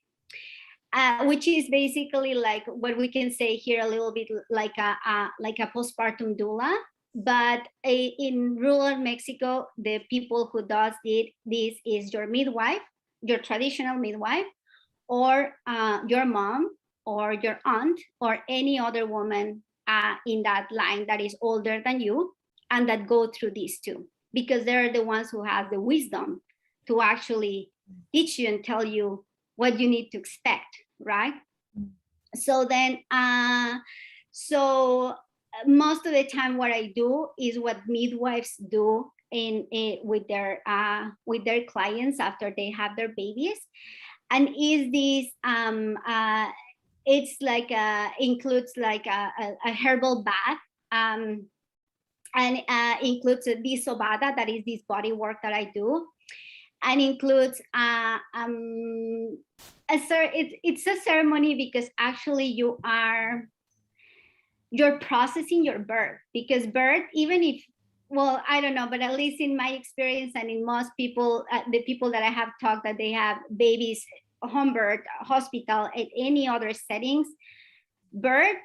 which is basically like what we can say here a little bit like a postpartum doula. But in rural Mexico, the people who does this is your midwife, your traditional midwife, or your mom or your aunt or any other woman in that line that is older than you and that go through these too, because they're the ones who have the wisdom to actually teach you and tell you what you need to expect, right? So then, most of the time what I do is what midwives do with their clients after they have their babies. And is this it's like includes like a herbal bath, and includes this sobada, that is this body work that I do, and includes it's a ceremony because actually you're processing your birth, because birth, even if, well, I don't know, but at least in my experience and in most people, the people that I have talked that they have babies, home birth, hospital, at any other settings, birth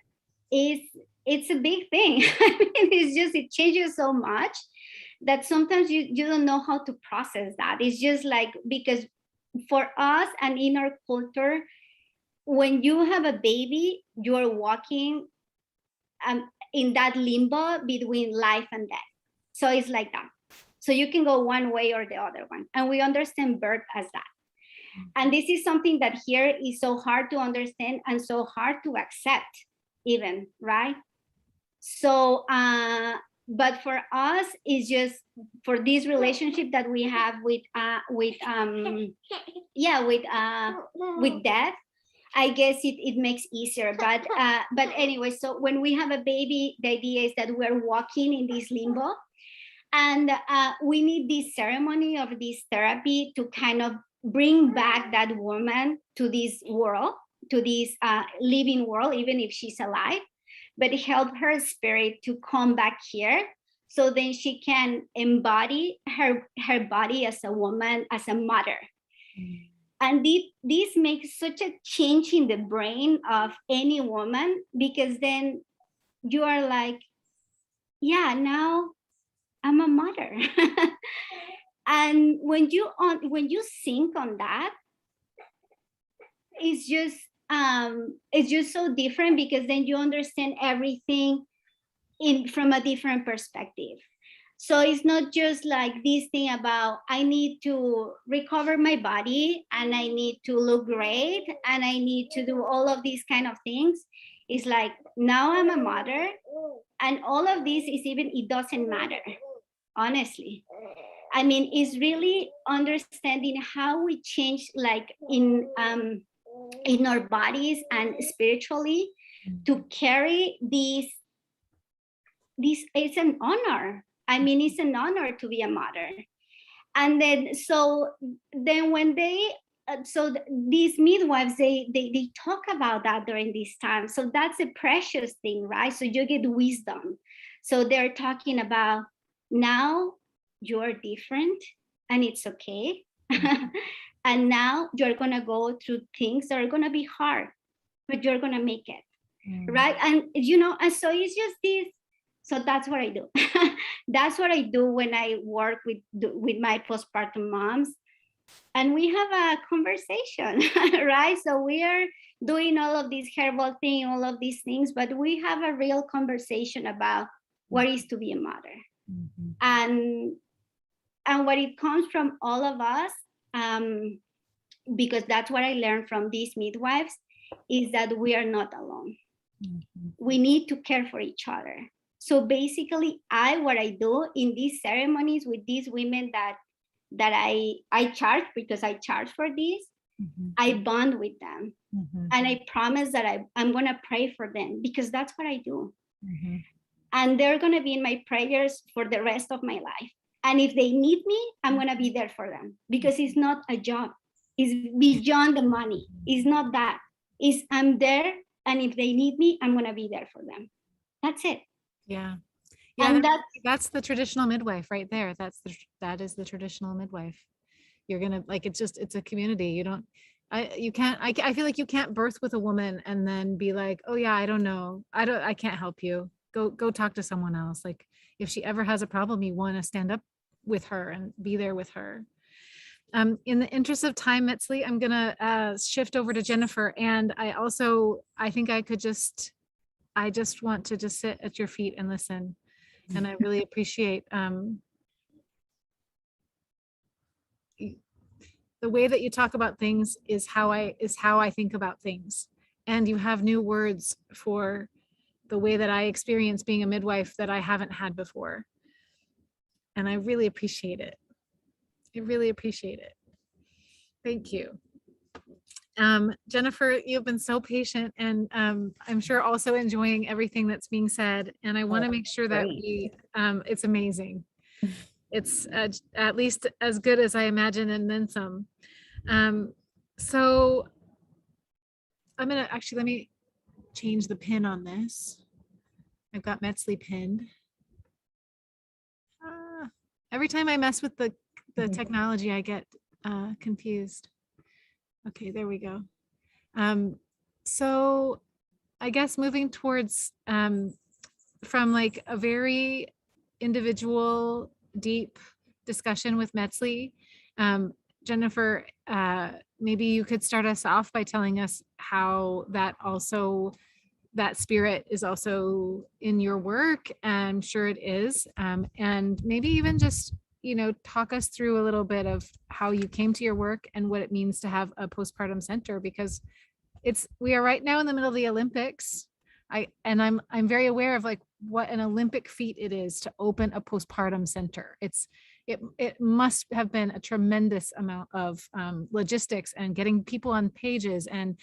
it's a big thing. I mean, it changes so much that sometimes you don't know how to process that. It's just like, because for us and in our culture, when you have a baby, you're walking in that limbo between life and death. So it's like that. So you can go one way or the other one. And we understand birth as that. And this is something that here is so hard to understand and so hard to accept even, right? So, but for us, it's just for this relationship that we have with death, I guess it makes easier. But anyway, so when we have a baby, the idea is that we're walking in this limbo. And we need this ceremony of this therapy to kind of bring back that woman to this world, to this living world, even if she's alive, but help her spirit to come back here, so then she can embody her body as a woman, as a mother. And this makes such a change in the brain of any woman, because then you are like, yeah, now I'm a mother. And when you think on that, it's just so different, because then you understand everything from a different perspective. So it's not just like this thing about I need to recover my body and I need to look great and I need to do all of these kind of things. It's like, now I'm a mother, and all of this is it doesn't matter, honestly. I mean, it's really understanding how we change, like in our bodies and spiritually, to carry this. It's an honor. I mean, it's an honor to be a mother. And then when these midwives, they talk about that during this time. So that's a precious thing, right? So you get wisdom. So they're talking about, now you're different and it's okay. And now you're gonna go through things that are gonna be hard, but you're gonna make it, right? And and so it's just this. So that's what I do. That's what I do when I work with my postpartum moms, and we have a conversation, right? So we are doing all of these herbal things, all of these things, but we have a real conversation about what is to be a mother. And what it comes from all of us, because that's what I learned from these midwives, is that we are not alone. We need to care for each other. So basically, what I do in these ceremonies with these women that I charge, because I charge for this, I bond with them. Mhm. And I promise that I'm going to pray for them, because that's what I do. Mhm. And they're going to be in my prayers for the rest of my life. And if they need me, I'm going to be there for them, because it's not a job. It's beyond the money. It's not that. It's I'm there. And if they need me, I'm going to be there for them. That's it. Yeah. Yeah. And That's the traditional midwife right there. That is the traditional midwife. You're going to like, it's a community. You don't, I feel like you can't birth with a woman and then be like, oh yeah, I don't know. I can't help you. Go talk to someone else. Like if she ever has a problem, you want to stand up with her and be there with her. In the interest of time, Metzli, I'm gonna shift over to Jennifer. And I think I just want to just sit at your feet and listen. And I really appreciate the way that you talk about things is how I think about things. And you have new words for the way that I experience being a midwife that I haven't had before. And I really appreciate it. I really appreciate it. Thank you. Jennifer, you've been so patient, and I'm sure also enjoying everything that's being said. And I want to make sure that it's amazing. It's at least as good as I imagine, and then some. So I'm gonna actually, let me change the pin on this. I've got Metzli pinned. Every time I mess with the technology, I get confused. Okay, there we go. So I guess moving towards from like a very individual, deep discussion with Metzli, Jennifer, maybe you could start us off by telling us how that spirit is also in your work. I'm sure it is. And maybe even just, talk us through a little bit of how you came to your work and what it means to have a postpartum center, because we are right now in the middle of the Olympics. I'm very aware of like what an Olympic feat it is to open a postpartum center. It must have been a tremendous amount of logistics and getting people on pages and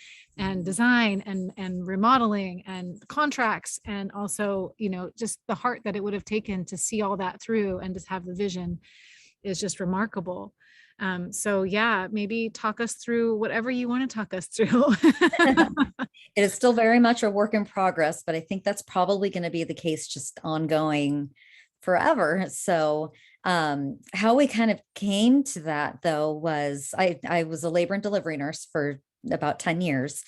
design and remodeling and contracts, and also just the heart that it would have taken to see all that through and just have the vision is just remarkable. So yeah, maybe talk us through whatever you want to talk us through. It is still very much a work in progress, but I think that's probably going to be the case, just ongoing forever. So how we kind of came to that though was I was a labor and delivery nurse for about 10 years.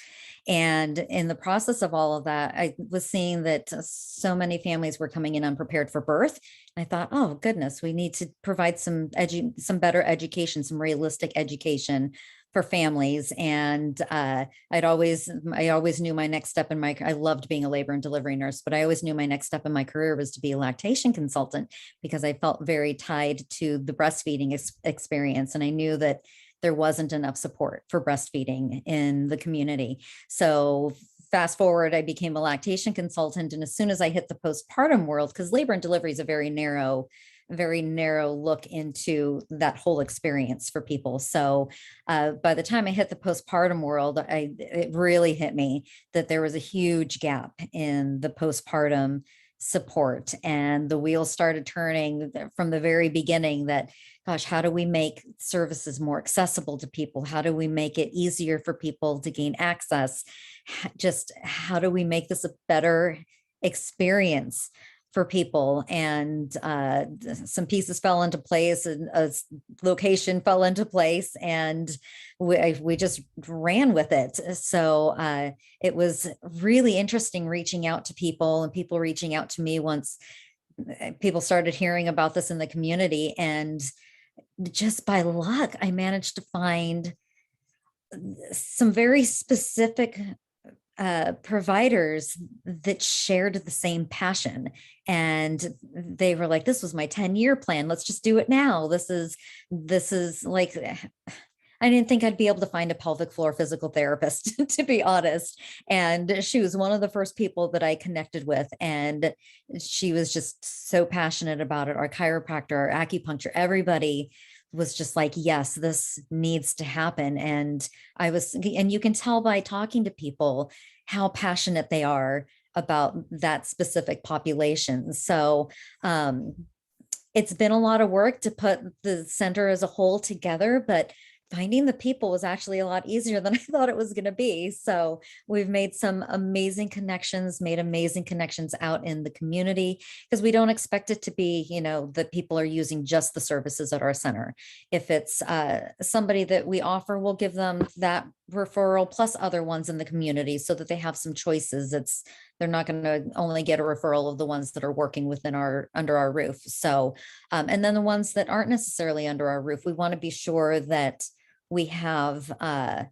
And in the process of all of that, I was seeing that so many families were coming in unprepared for birth. I thought, oh goodness, we need to provide some better education, some realistic education for families. And I always knew my next step I loved being a labor and delivery nurse, but I always knew my next step in my career was to be a lactation consultant, because I felt very tied to the breastfeeding experience. And I knew that there wasn't enough support for breastfeeding in the community. So fast forward, I became a lactation consultant. And as soon as I hit the postpartum world, because labor and delivery is a very narrow look into that whole experience for people. So by the time I hit the postpartum world, it really hit me that there was a huge gap in the postpartum support, and the wheels started turning from the very beginning that, gosh, how do we make services more accessible to people? How do we make it easier for people to gain access? Just how do we make this a better experience for people? And some pieces fell into place, and a location fell into place, and we just ran with it. So it was really interesting reaching out to people, and people reaching out to me once people started hearing about this in the community. And just by luck, I managed to find some very specific providers that shared the same passion. And they were like, this was my 10-year plan. Let's just do it now. This is like, I didn't think I'd be able to find a pelvic floor physical therapist, to be honest. And she was one of the first people that I connected with. And she was just so passionate about it. Our chiropractor, our acupuncture, everybody was just like, yes, this needs to happen. And and you can tell by talking to people how passionate they are about that specific population. So, it's been a lot of work to put the center as a whole together, but finding the people was actually a lot easier than I thought it was going to be. So we've made some amazing connections, made amazing connections out in the community, because we don't expect it to be, that people are using just the services at our center. If it's somebody that we offer, we'll give them that referral plus other ones in the community so that they have some choices. They're not going to only get a referral of the ones that are working under our roof. So, and then the ones that aren't necessarily under our roof, we want to be sure that we have a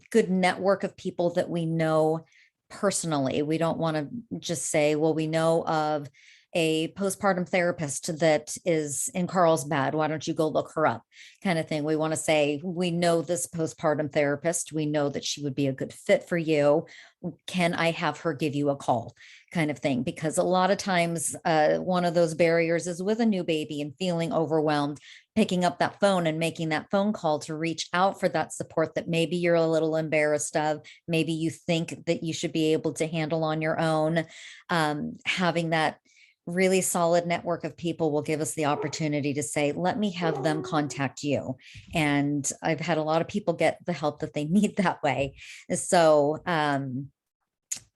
good network of people that we know personally. We don't want to just say, well, we know of a postpartum therapist that is in Carlsbad. Why don't you go look her up? Kind of thing. We want to say, we know this postpartum therapist. We know that she would be a good fit for you. Can I have her give you a call? Kind of thing. Because a lot of times, one of those barriers is with a new baby and feeling overwhelmed, picking up that phone and making that phone call to reach out for that support that maybe you're a little embarrassed of, maybe you think that you should be able to handle on your own. Having that really solid network of people will give us the opportunity to say, let me have them contact you. And I've had a lot of people get the help that they need that way. So,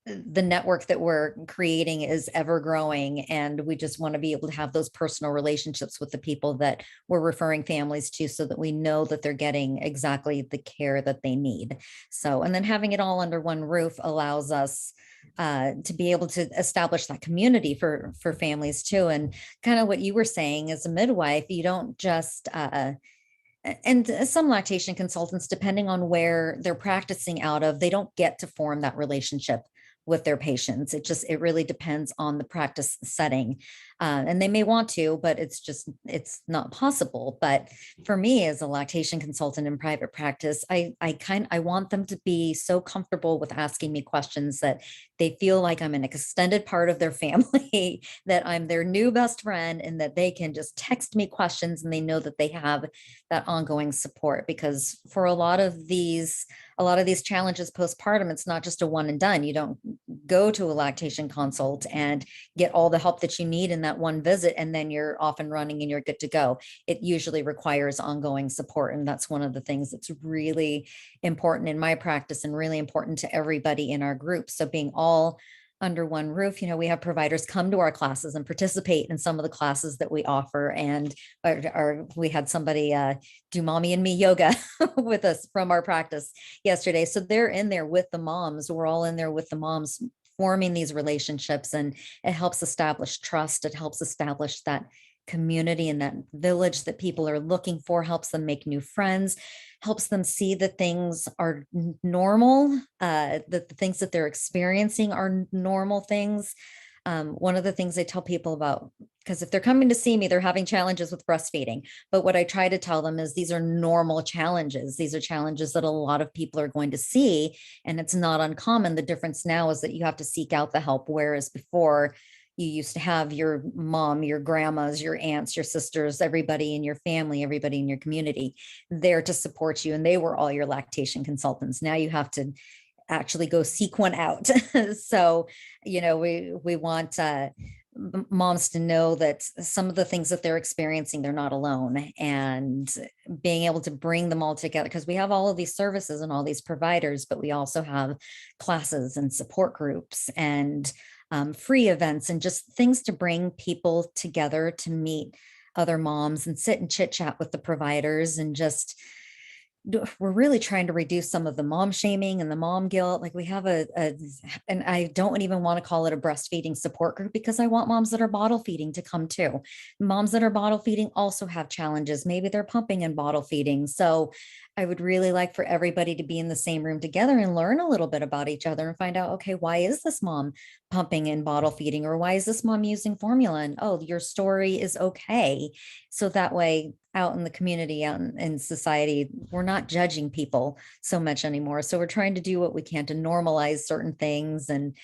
the network that we're creating is ever growing, and we just want to be able to have those personal relationships with the people that we're referring families to, so that we know that they're getting exactly the care that they need. So, and then having it all under one roof allows us to be able to establish that community for families too. And kind of what you were saying, as a midwife, you don't just and some lactation consultants, depending on where they're practicing out of, they don't get to form that relationship with their patients. It really depends on the practice setting. And they may want to, but it's not possible. But for me, as a lactation consultant in private practice, I want them to be so comfortable with asking me questions that they feel like I'm an extended part of their family, that I'm their new best friend, and that they can just text me questions and they know that they have that ongoing support. Because for a lot of these challenges postpartum, it's not just a one and done. You don't go to a lactation consult and get all the help that you need in that one visit, and then you're off and running and you're good to go. It usually requires ongoing support. And that's one of the things that's really important in my practice and really important to everybody in our group. So being all under one roof, we have providers come to our classes and participate in some of the classes that we offer. And we had somebody do mommy and me yoga with us from our practice yesterday. So they're in there with the moms. We're all in there with the moms, forming these relationships, and it helps establish trust. It helps establish that community and that village that people are looking for, helps them make new friends, helps them see that things are normal, that the things that they're experiencing are normal things. One of the things I tell people about, because if they're coming to see me, they're having challenges with breastfeeding. But what I try to tell them is these are normal challenges. These are challenges that a lot of people are going to see, and it's not uncommon. The difference now is that you have to seek out the help, whereas before, you used to have your mom, your grandmas, your aunts, your sisters, everybody in your family, everybody in your community there to support you. And they were all your lactation consultants. Now you have to actually go seek one out. So, we want moms to know that some of the things that they're experiencing, they're not alone, and being able to bring them all together, because we have all of these services and all these providers, but we also have classes and support groups and free events and just things to bring people together to meet other moms and sit and chit chat with the providers. And just, we're really trying to reduce some of the mom shaming and the mom guilt. Like we have and I don't even want to call it a breastfeeding support group, because I want moms that are bottle feeding to come too. Moms that are bottle feeding also have challenges. Maybe they're pumping and bottle feeding. So I would really like for everybody to be in the same room together and learn a little bit about each other and find out, okay, why is this mom pumping and bottle feeding? Or why is this mom using formula? And, oh, your story is okay. So that way out in the community, out in society, we're not judging people so much anymore. So we're trying to do what we can to normalize certain things and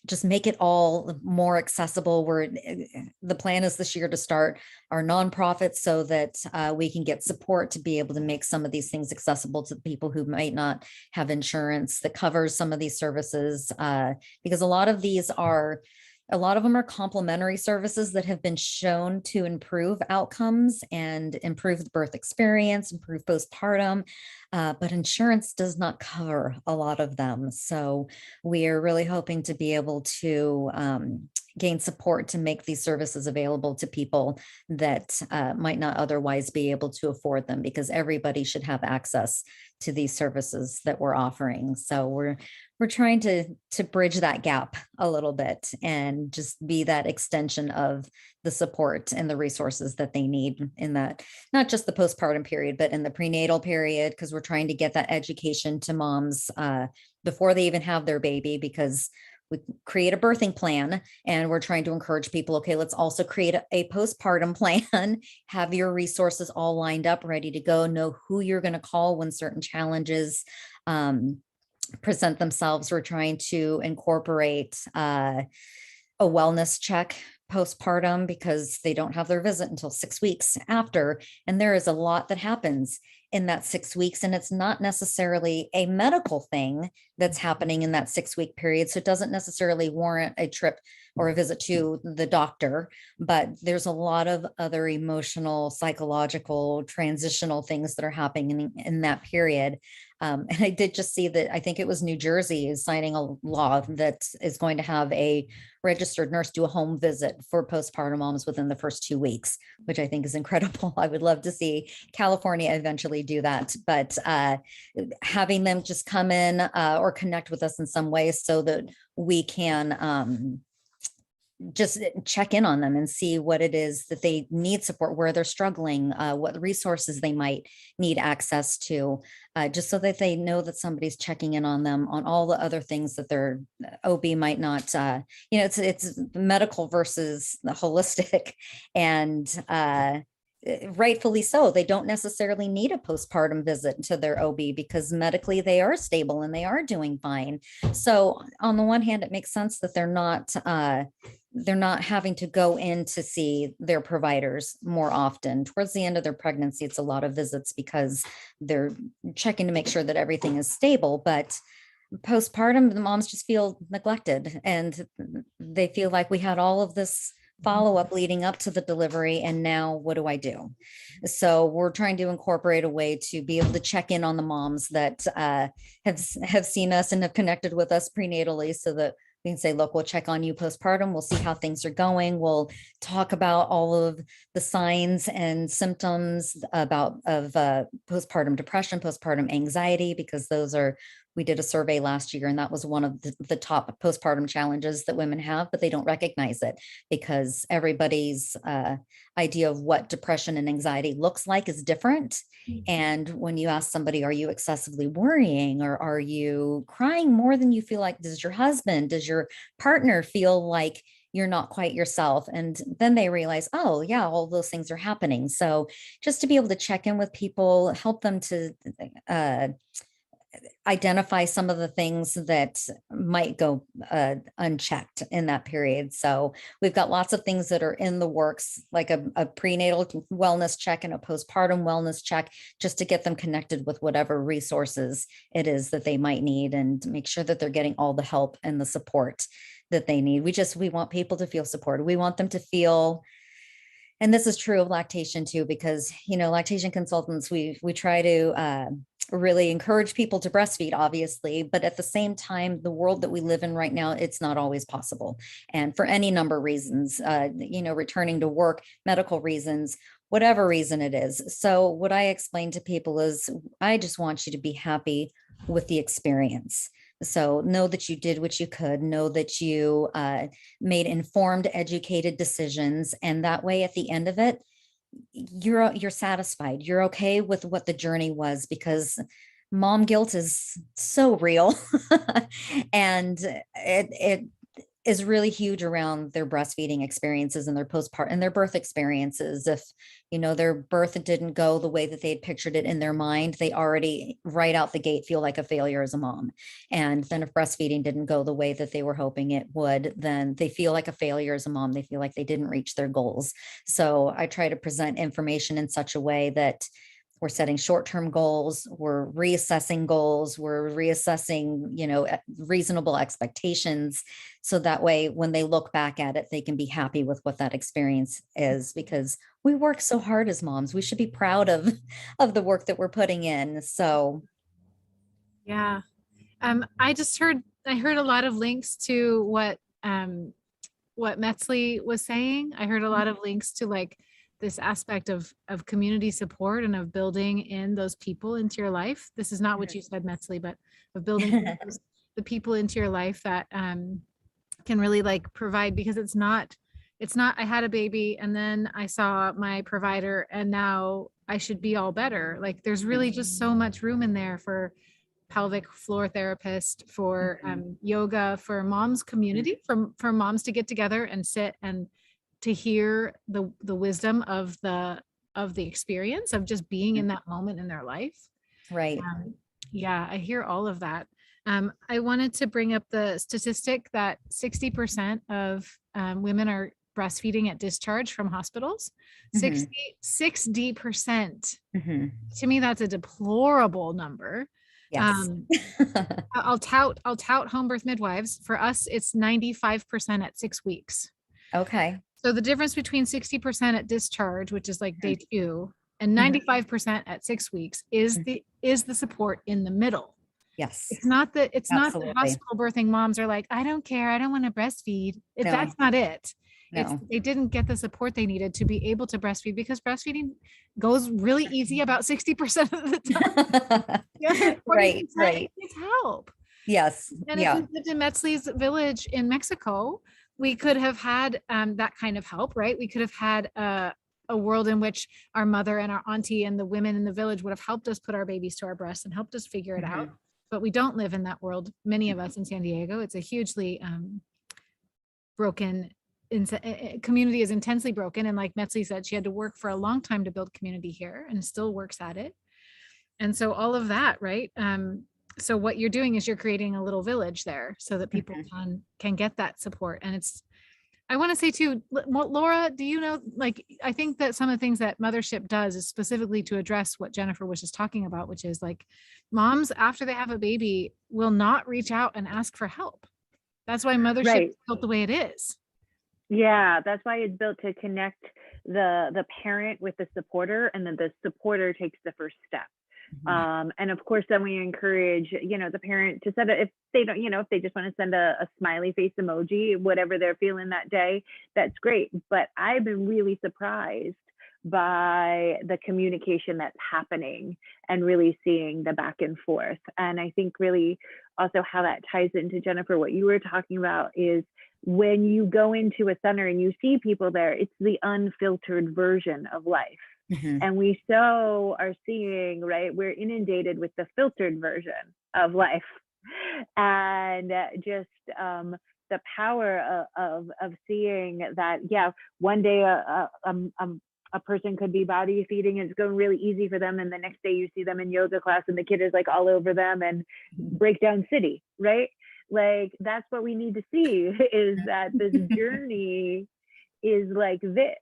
just make it all more accessible. The plan is this year to start our nonprofit so that we can get support to be able to make some of these things accessible to people who might not have insurance that covers some of these services, because a lot of them are complementary services that have been shown to improve outcomes and improve the birth experience, improve postpartum, but insurance does not cover a lot of them. So we are really hoping to be able to gain support to make these services available to people that might not otherwise be able to afford them, because everybody should have access to these services that we're offering. So we're trying to bridge that gap a little bit and just be that extension of the support and the resources that they need in that, not just the postpartum period, but in the prenatal period, because we're trying to get that education to moms before they even have their baby, because we create a birthing plan and we're trying to encourage people, okay, let's also create a postpartum plan, have your resources all lined up, ready to go, know who you're going to call when certain challenges present themselves. We're trying to incorporate a wellness check postpartum, because they don't have their visit until 6 weeks after. And there is a lot that happens in that 6 weeks. And it's not necessarily a medical thing that's happening in that 6 week period. So it doesn't necessarily warrant a trip or a visit to the doctor, but there's a lot of other emotional, psychological, transitional things that are happening in that period. And I did just see that, I think it was New Jersey is signing a law that is going to have a registered nurse do a home visit for postpartum moms within the first 2 weeks, which I think is incredible. I would love to see California eventually do that, but having them just come in or connect with us in some way so that we can just check in on them and see what it is that they need support, where they're struggling, what resources they might need access to, just so that they know that somebody's checking in on them on all the other things that their OB might not, it's medical versus the holistic, and rightfully so. They don't necessarily need a postpartum visit to their OB because medically they are stable and they are doing fine. So on the one hand, it makes sense that they're not having to go in to see their providers more often. Towards the end of their pregnancy, it's a lot of visits because they're checking to make sure that everything is stable. But postpartum, the moms just feel neglected and they feel like we had all of this follow-up leading up to the delivery, and now what do I do? So we're trying to incorporate a way to be able to check in on the moms that have seen us and have connected with us prenatally, so that we can say, look, we'll check on you postpartum. We'll see how things are going. We'll talk about all of the signs and symptoms of postpartum depression, postpartum anxiety, because we did a survey last year, and that was one of the top postpartum challenges that women have, but they don't recognize it because everybody's idea of what depression and anxiety looks like is different. And when you ask somebody, are you excessively worrying, or are you crying more than you feel like? Does your husband, does your partner feel like you're not quite yourself? And then they realize, oh yeah, all those things are happening. So just to be able to check in with people, help them to identify some of the things that might go unchecked in that period. So we've got lots of things that are in the works, like a prenatal wellness check and a postpartum wellness check, just to get them connected with whatever resources it is that they might need, and make sure that they're getting all the help and the support that they need. We want people to feel supported. We want them to feel, and this is true of lactation too, because, lactation consultants, we try to really encourage people to breastfeed, obviously, but at the same time, the world that we live in right now, it's not always possible. And for any number of reasons, returning to work, medical reasons, whatever reason it is. So what I explain to people is, I just want you to be happy with the experience. So know that you did what you could, know that you made informed, educated decisions. And that way, at the end of it, you're satisfied. You're okay with what the journey was, because mom guilt is so real. And is really huge around their breastfeeding experiences and their postpartum and their birth experiences. If, their birth didn't go the way that they had pictured it in their mind, they already right out the gate feel like a failure as a mom. And then if breastfeeding didn't go the way that they were hoping it would, then they feel like a failure as a mom. They feel like they didn't reach their goals. So I try to present information in such a way that we're setting short-term goals, we're reassessing goals, we're reassessing, reasonable expectations. So that way, when they look back at it, they can be happy with what that experience is, because we work so hard as moms. We should be proud of the work that we're putting in. So. Yeah. I heard a lot of links to what Metzli was saying. I heard a lot of links to like this aspect of community support and of building in those people into your life. This is not what you said, Metzli, but of building the people into your life that can really like provide, because it's not, I had a baby and then I saw my provider and now I should be all better. Like there's really just so much room in there for pelvic floor therapist, for yoga, for moms community, for moms to get together and sit and to hear the wisdom of the experience of just being in that moment in their life. Right. Yeah, I hear all of that. I wanted to bring up the statistic that 60% of women are breastfeeding at discharge from hospitals. 60%. To me, that's a deplorable number. Yes. I'll tout home birth midwives. For us, it's 95% at 6 weeks. Okay. So the difference between 60% at discharge, which is like day 2, and 95% at 6 weeks is the support in the middle. Yes. It's not the Absolutely. hospital birthing moms are like, I don't care, I don't want to breastfeed. No. That's not it. No. They didn't get the support they needed to be able to breastfeed, because breastfeeding goes really easy about 60% of the time. Yeah, Right. Needs help. Yes. And if we lived in Metzli's village in Mexico, we could have had that kind of help, right? We could have had a world in which our mother and our auntie and the women in the village would have helped us put our babies to our breasts and helped us figure it out. But we don't live in that world. Many of us in San Diego, it's a hugely broken community, is intensely broken. And like Metzli said, she had to work for a long time to build community here and still works at it. And so all of that, right? So what you're doing is you're creating a little village there so that people can get that support. And I want to say too, Laura, do you know, like, I think that some of the things that Mothership does is specifically to address what Jennifer was just talking about, which is like moms after they have a baby will not reach out and ask for help. That's why Mothership is built the way it is. Yeah, that's why it's built to connect the parent with the supporter, and then the supporter takes the first step. And of course, then we encourage, the parent to send if they don't, if they just want to send a smiley face emoji, whatever they're feeling that day, that's great. But I've been really surprised by the communication that's happening and really seeing the back and forth. And I think really also how that ties into, Jennifer, what you were talking about is when you go into a center and you see people there, it's the unfiltered version of life. And we so are seeing, right, we're inundated with the filtered version of life, and just the power of seeing that, one day a person could be body feeding and it's going really easy for them, and the next day you see them in yoga class and the kid is like all over them and breakdown city, right? Like that's what we need to see, is that this journey is like this.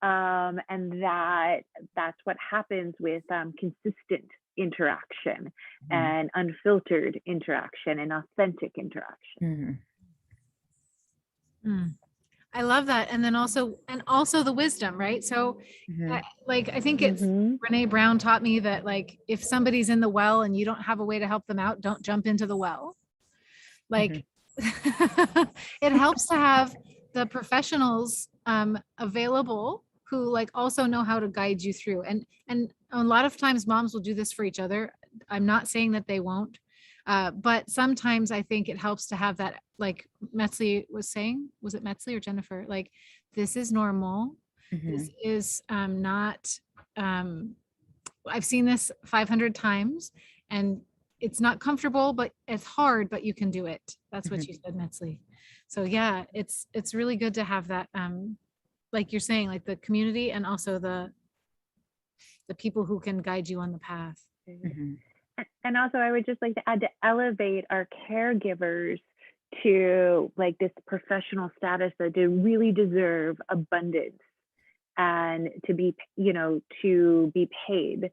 And that's what happens with consistent interaction and unfiltered interaction and authentic interaction. I love that. And then also the wisdom, right? So I think it's Brene Brown taught me that, like, if somebody's in the well and you don't have a way to help them out, don't jump into the well. Like it helps to have the professionals available who like also know how to guide you through. And a lot of times moms will do this for each other. I'm not saying that they won't, but sometimes I think it helps to have that, like Metzli was saying, was it Metzli or Jennifer? Like, this is normal. This is not, I've seen this 500 times, and it's not comfortable, but it's hard, but you can do it. That's what Mhm. you said, Metzli. So yeah, it's really good to have that, like you're saying, like the community and also the people who can guide you on the path. Mhm. And also, I would just like to add to elevate our caregivers to like this professional status that they really deserve abundance and to be, you know, to be paid.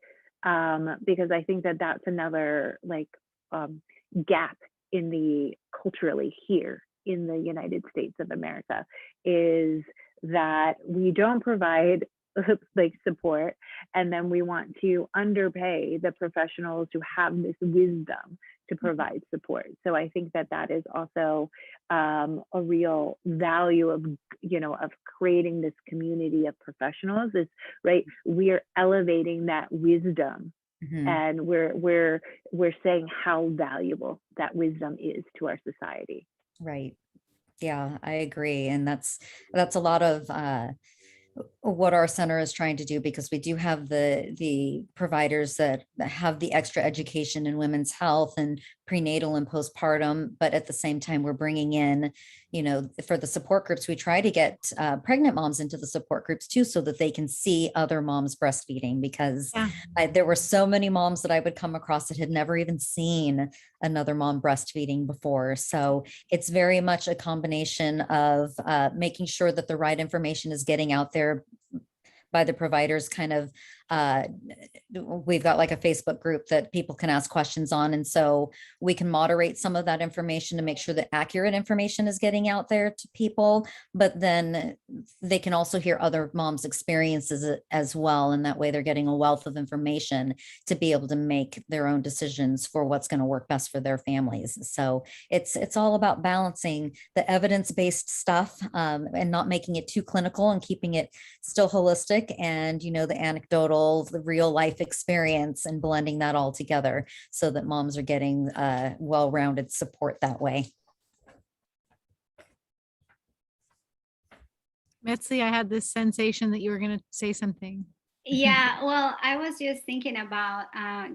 Because I think that that's another like gap in the culturally here in the United States of America, is that we don't provide like support, and then we want to underpay the professionals who have this wisdom to provide support. So I think that that is also a real value of, you know, of creating this community of professionals, is right, we're elevating that wisdom, Mhm. and we're saying how valuable that wisdom is to our society. Right. Yeah, I agree. And that's a lot of what our center is trying to do, because we do have the providers that have the extra education in women's health and prenatal and postpartum, but at the same time we're bringing in, you know, for the support groups, we try to get pregnant moms into the support groups too, so that they can see other moms breastfeeding, because Yeah. there were so many moms that I would come across that had never even seen another mom breastfeeding before. So it's very much a combination of making sure that the right information is getting out there by the providers. Kind of we've got like a Facebook group that people can ask questions on, and so we can moderate some of that information to make sure that accurate information is getting out there to people, but then they can also hear other moms' experiences as well, and that way they're getting a wealth of information to be able to make their own decisions for what's going to work best for their families. So it's all about balancing the evidence-based stuff, and not making it too clinical, and keeping it still holistic, and, you know, the anecdotal, the real life experience, and blending that all together so that moms are getting well-rounded support that way. Metzli, I had this sensation that you were going to say something. Yeah, well, I was just thinking about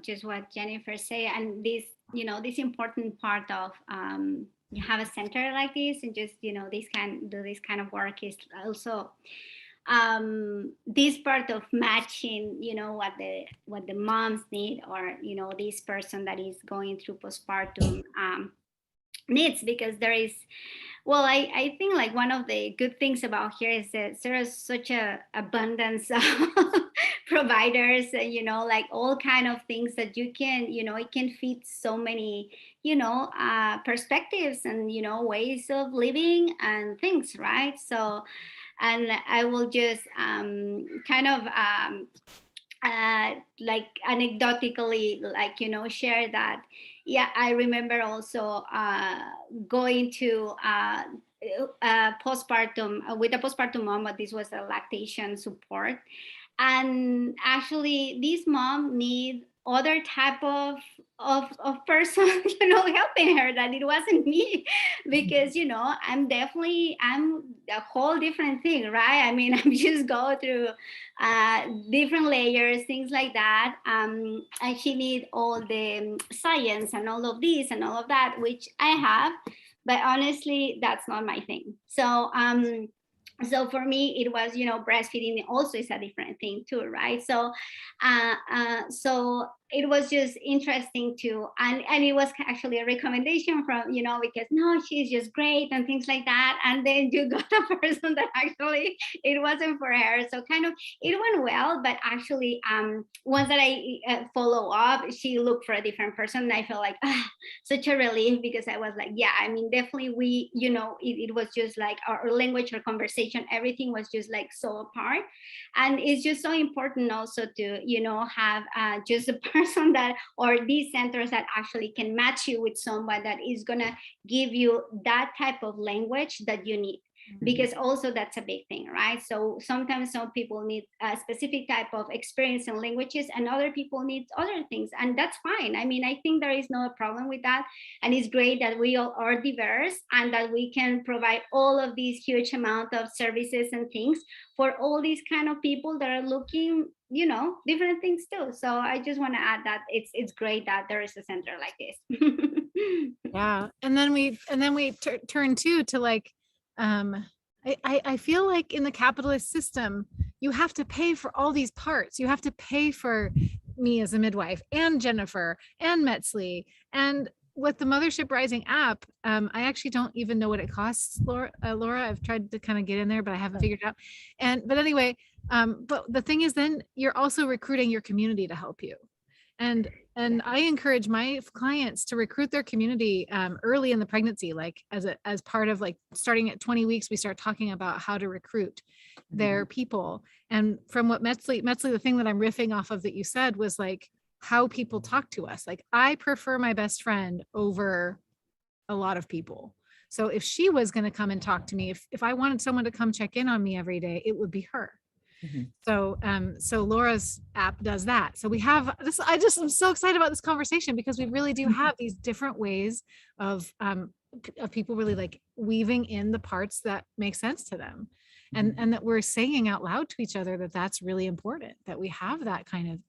just what Jennifer said, and this, you know, this important part of you have a center like this, and just, you know, this kind of work is also this part of matching, you know, what the moms need, or, you know, this person that is going through postpartum needs, because there is, well, I think like one of the good things about here is that there is such a abundance of providers, you know, like all kind of things that you can, you know, it can fit so many, you know, perspectives and, you know, ways of living and things, right? So, and I will just kind of like anecdotically, like, you know, share that. Yeah, I remember also going to postpartum with a postpartum mom, but this was a lactation support, and actually this mom need other type of person, you know, helping her, that it wasn't me, because, you know, I'm a whole different thing, right? I mean, I'm just go through different layers, things like that, and she need all the science and all of this and all of that, which I have, but honestly that's not my thing. So for me, it was, you know, breastfeeding also is a different thing too, right? So so it was just interesting to, and it was actually a recommendation from, you know, because no, she's just great and things like that, and then you got a person that actually it wasn't for her. So kind of it went well, but actually once that I follow up, she looked for a different person, and I felt like such a relief, because I was like, yeah, I mean, definitely we, you know, it was just like our language, our conversation, everything was just like so apart. And it's just so important also to, you know, have just a person that, or these centers that actually can match you with someone that is gonna give you that type of language that you need. because also that's a big thing, right? So sometimes some people need a specific type of experience in languages and other people need other things, and that's fine. I mean, I think there is no problem with that, and it's great that we all are diverse and that we can provide all of these huge amount of services and things for all these kind of people that are looking, you know, different things too. So I just want to add that it's great that there is a center like this. Yeah. And then we turn to like, I feel like in the capitalist system, you have to pay for all these parts. You have to pay for me as a midwife and Jennifer and Metzli. And with the Mothership Rising app, I actually don't even know what it costs, Laura. I've tried to kind of get in there, but I haven't figured it out. But anyway, but the thing is, then you're also recruiting your community to help you. And I encourage my clients to recruit their community early in the pregnancy, like as part of like starting at 20 weeks, we start talking about how to recruit their people. And from what Metzli, the thing that I'm riffing off of that you said was like how people talk to us. Like I prefer my best friend over a lot of people. So if she was going to come and talk to me, if I wanted someone to come check in on me every day, it would be her. So, so Laura's app does that. So we have this, I'm so excited about this conversation because we really do have these different ways of people really like weaving in the parts that make sense to them. And that we're saying out loud to each other that that's really important, that we have that kind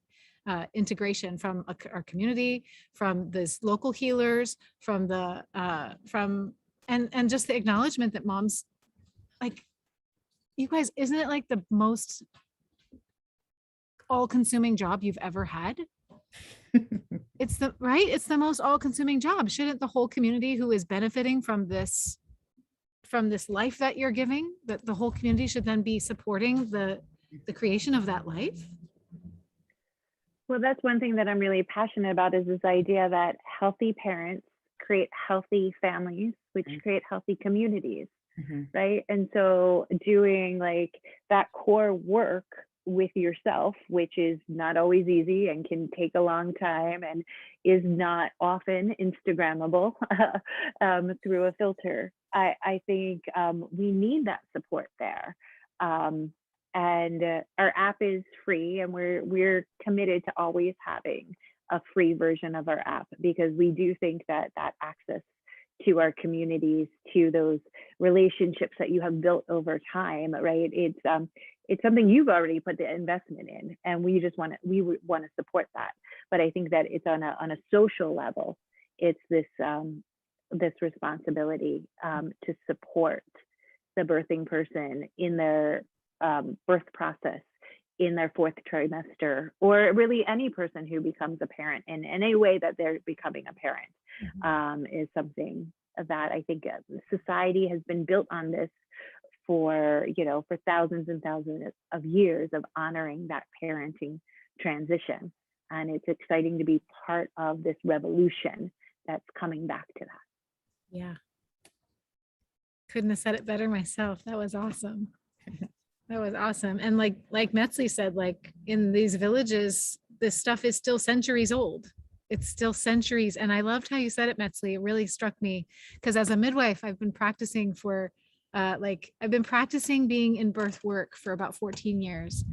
of integration from our community, from this local healers, from the, and just the acknowledgement that moms, like, you guys, isn't it like the most all-consuming job you've ever had? It's the most all-consuming job. Shouldn't the whole community who is benefiting from this life that you're giving, that the whole community should then be supporting the creation of that life? Well, that's one thing that I'm really passionate about, is this idea that healthy parents create healthy families, which create healthy communities. Right. And so doing like that core work with yourself, which is not always easy and can take a long time and is not often Instagrammable through a filter. I think we need that support there. And our app is free, and we're committed to always having a free version of our app, because we do think that access to our communities, to those relationships that you have built over time, right? It's something you've already put the investment in, and we want to support that. But I think that it's on a social level, it's this responsibility to support the birthing person in their birth process, in their fourth trimester, or really any person who becomes a parent in any way that they're becoming a parent. Is something that I think society has been built on this for thousands and thousands of years of honoring that parenting transition. And it's exciting to be part of this revolution that's coming back to that. Yeah. Couldn't have said it better myself. That was awesome. That was awesome. And like Metzli said, like in these villages, this stuff is still centuries old. It's still centuries. And I loved how you said it, Metzli. It really struck me because as a midwife, I've been practicing being in birth work for about 14 years.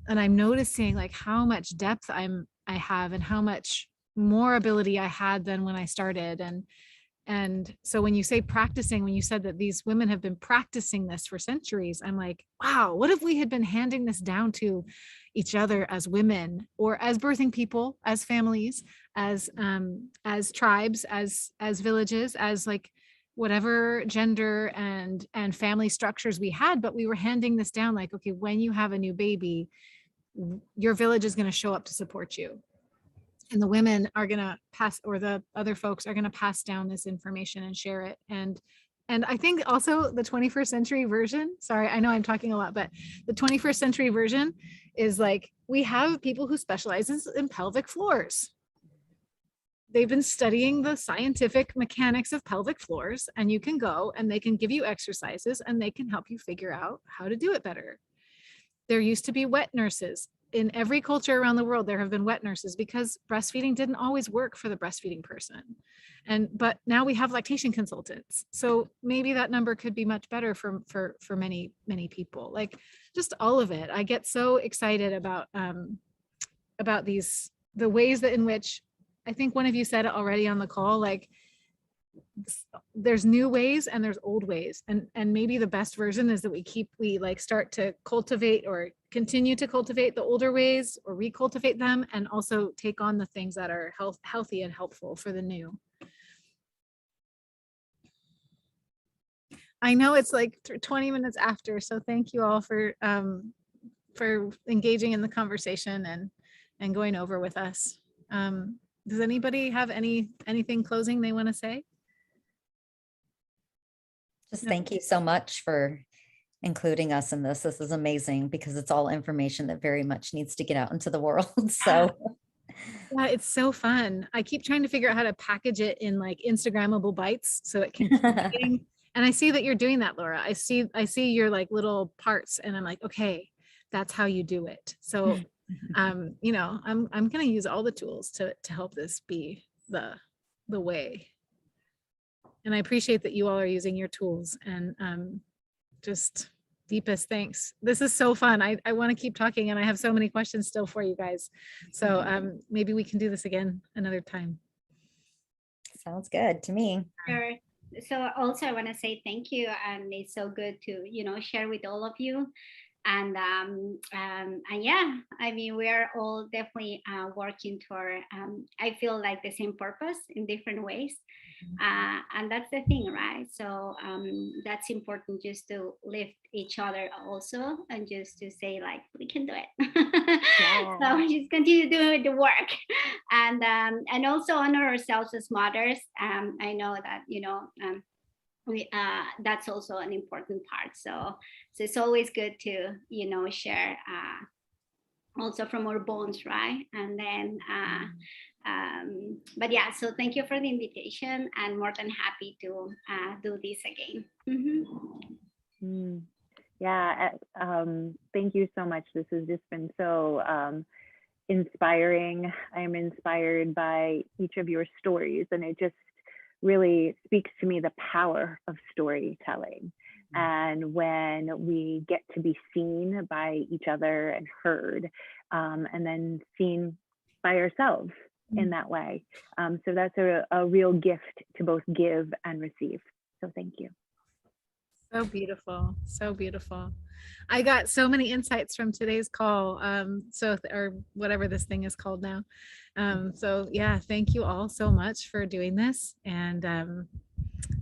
And I'm noticing like how much depth I have and how much more ability I had than when I started. And so when you say practicing, when you said that these women have been practicing this for centuries, I'm like, wow, what if we had been handing this down to each other as women, or as birthing people, as families, as tribes, as villages, as like whatever gender and family structures we had, but we were handing this down like, okay, when you have a new baby, your village is going to show up to support you. And the women are going to pass, or the other folks are going to pass down this information and share it. And I think also the 21st century version, sorry, I know I'm talking a lot, but the 21st century version is like, we have people who specialize in pelvic floors. They've been studying the scientific mechanics of pelvic floors, and you can go and they can give you exercises and they can help you figure out how to do it better. There used to be wet nurses. in every culture around the world, there have been wet nurses because breastfeeding didn't always work for the breastfeeding person. But now we have lactation consultants. So maybe that number could be much better for many, many people. Like just all of it. I get so excited about the ways that in which, I think one of you said it already on the call, like there's new ways and there's old ways, and maybe the best version is that we like start to cultivate or continue to cultivate the older ways or recultivate them, and also take on the things that are healthy and helpful for the new. I know it's like 20 minutes after, so thank you all for engaging in the conversation and going over with us. Does anybody have anything closing they want to say? Just thank you so much for including us in this. This is amazing because it's all information that very much needs to get out into the world. So yeah, it's so fun. I keep trying to figure out how to package it in like Instagrammable bites so it can keep eating. And I see that you're doing that, Laura. I see your like little parts, and I'm like, okay, that's how you do it. So you know, I'm going to use all the tools to help this be the way. And I appreciate that you all are using your tools, and just deepest thanks. This is so fun. I want to keep talking, and I have so many questions still for you guys. So maybe we can do this again another time. sounds good to me. Sure. So also I want to say thank you, and it's so good to, you know, share with all of you. And yeah, I mean, we are all definitely working toward, I feel like the same purpose in different ways. And that's the thing, right? So that's important, just to lift each other also, and just to say like, we can do it. Yeah. So just continue doing the work, and also honor ourselves as mothers. I know that, you know, that's also an important part. So it's always good to, you know, share also from our bones, right? And then but yeah, so thank you for the invitation, and more than happy to do this again. Yeah, thank you so much. This has just been so inspiring. I am inspired by each of your stories, and it just really speaks to me the power of storytelling. And when we get to be seen by each other and heard, and then seen by ourselves in that way. So that's a real gift to both give and receive. So thank you. So beautiful. So beautiful. I got so many insights from today's call. Or whatever this thing is called now. So yeah, thank you all so much for doing this. And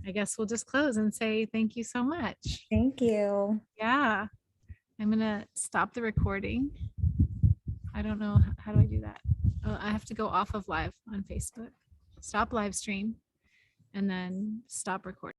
I guess we'll just close and say thank you so much. Thank you. Yeah. I'm going to stop the recording. I don't know. How do I do that? Oh, I have to go off of live on Facebook. Stop live stream and then stop recording.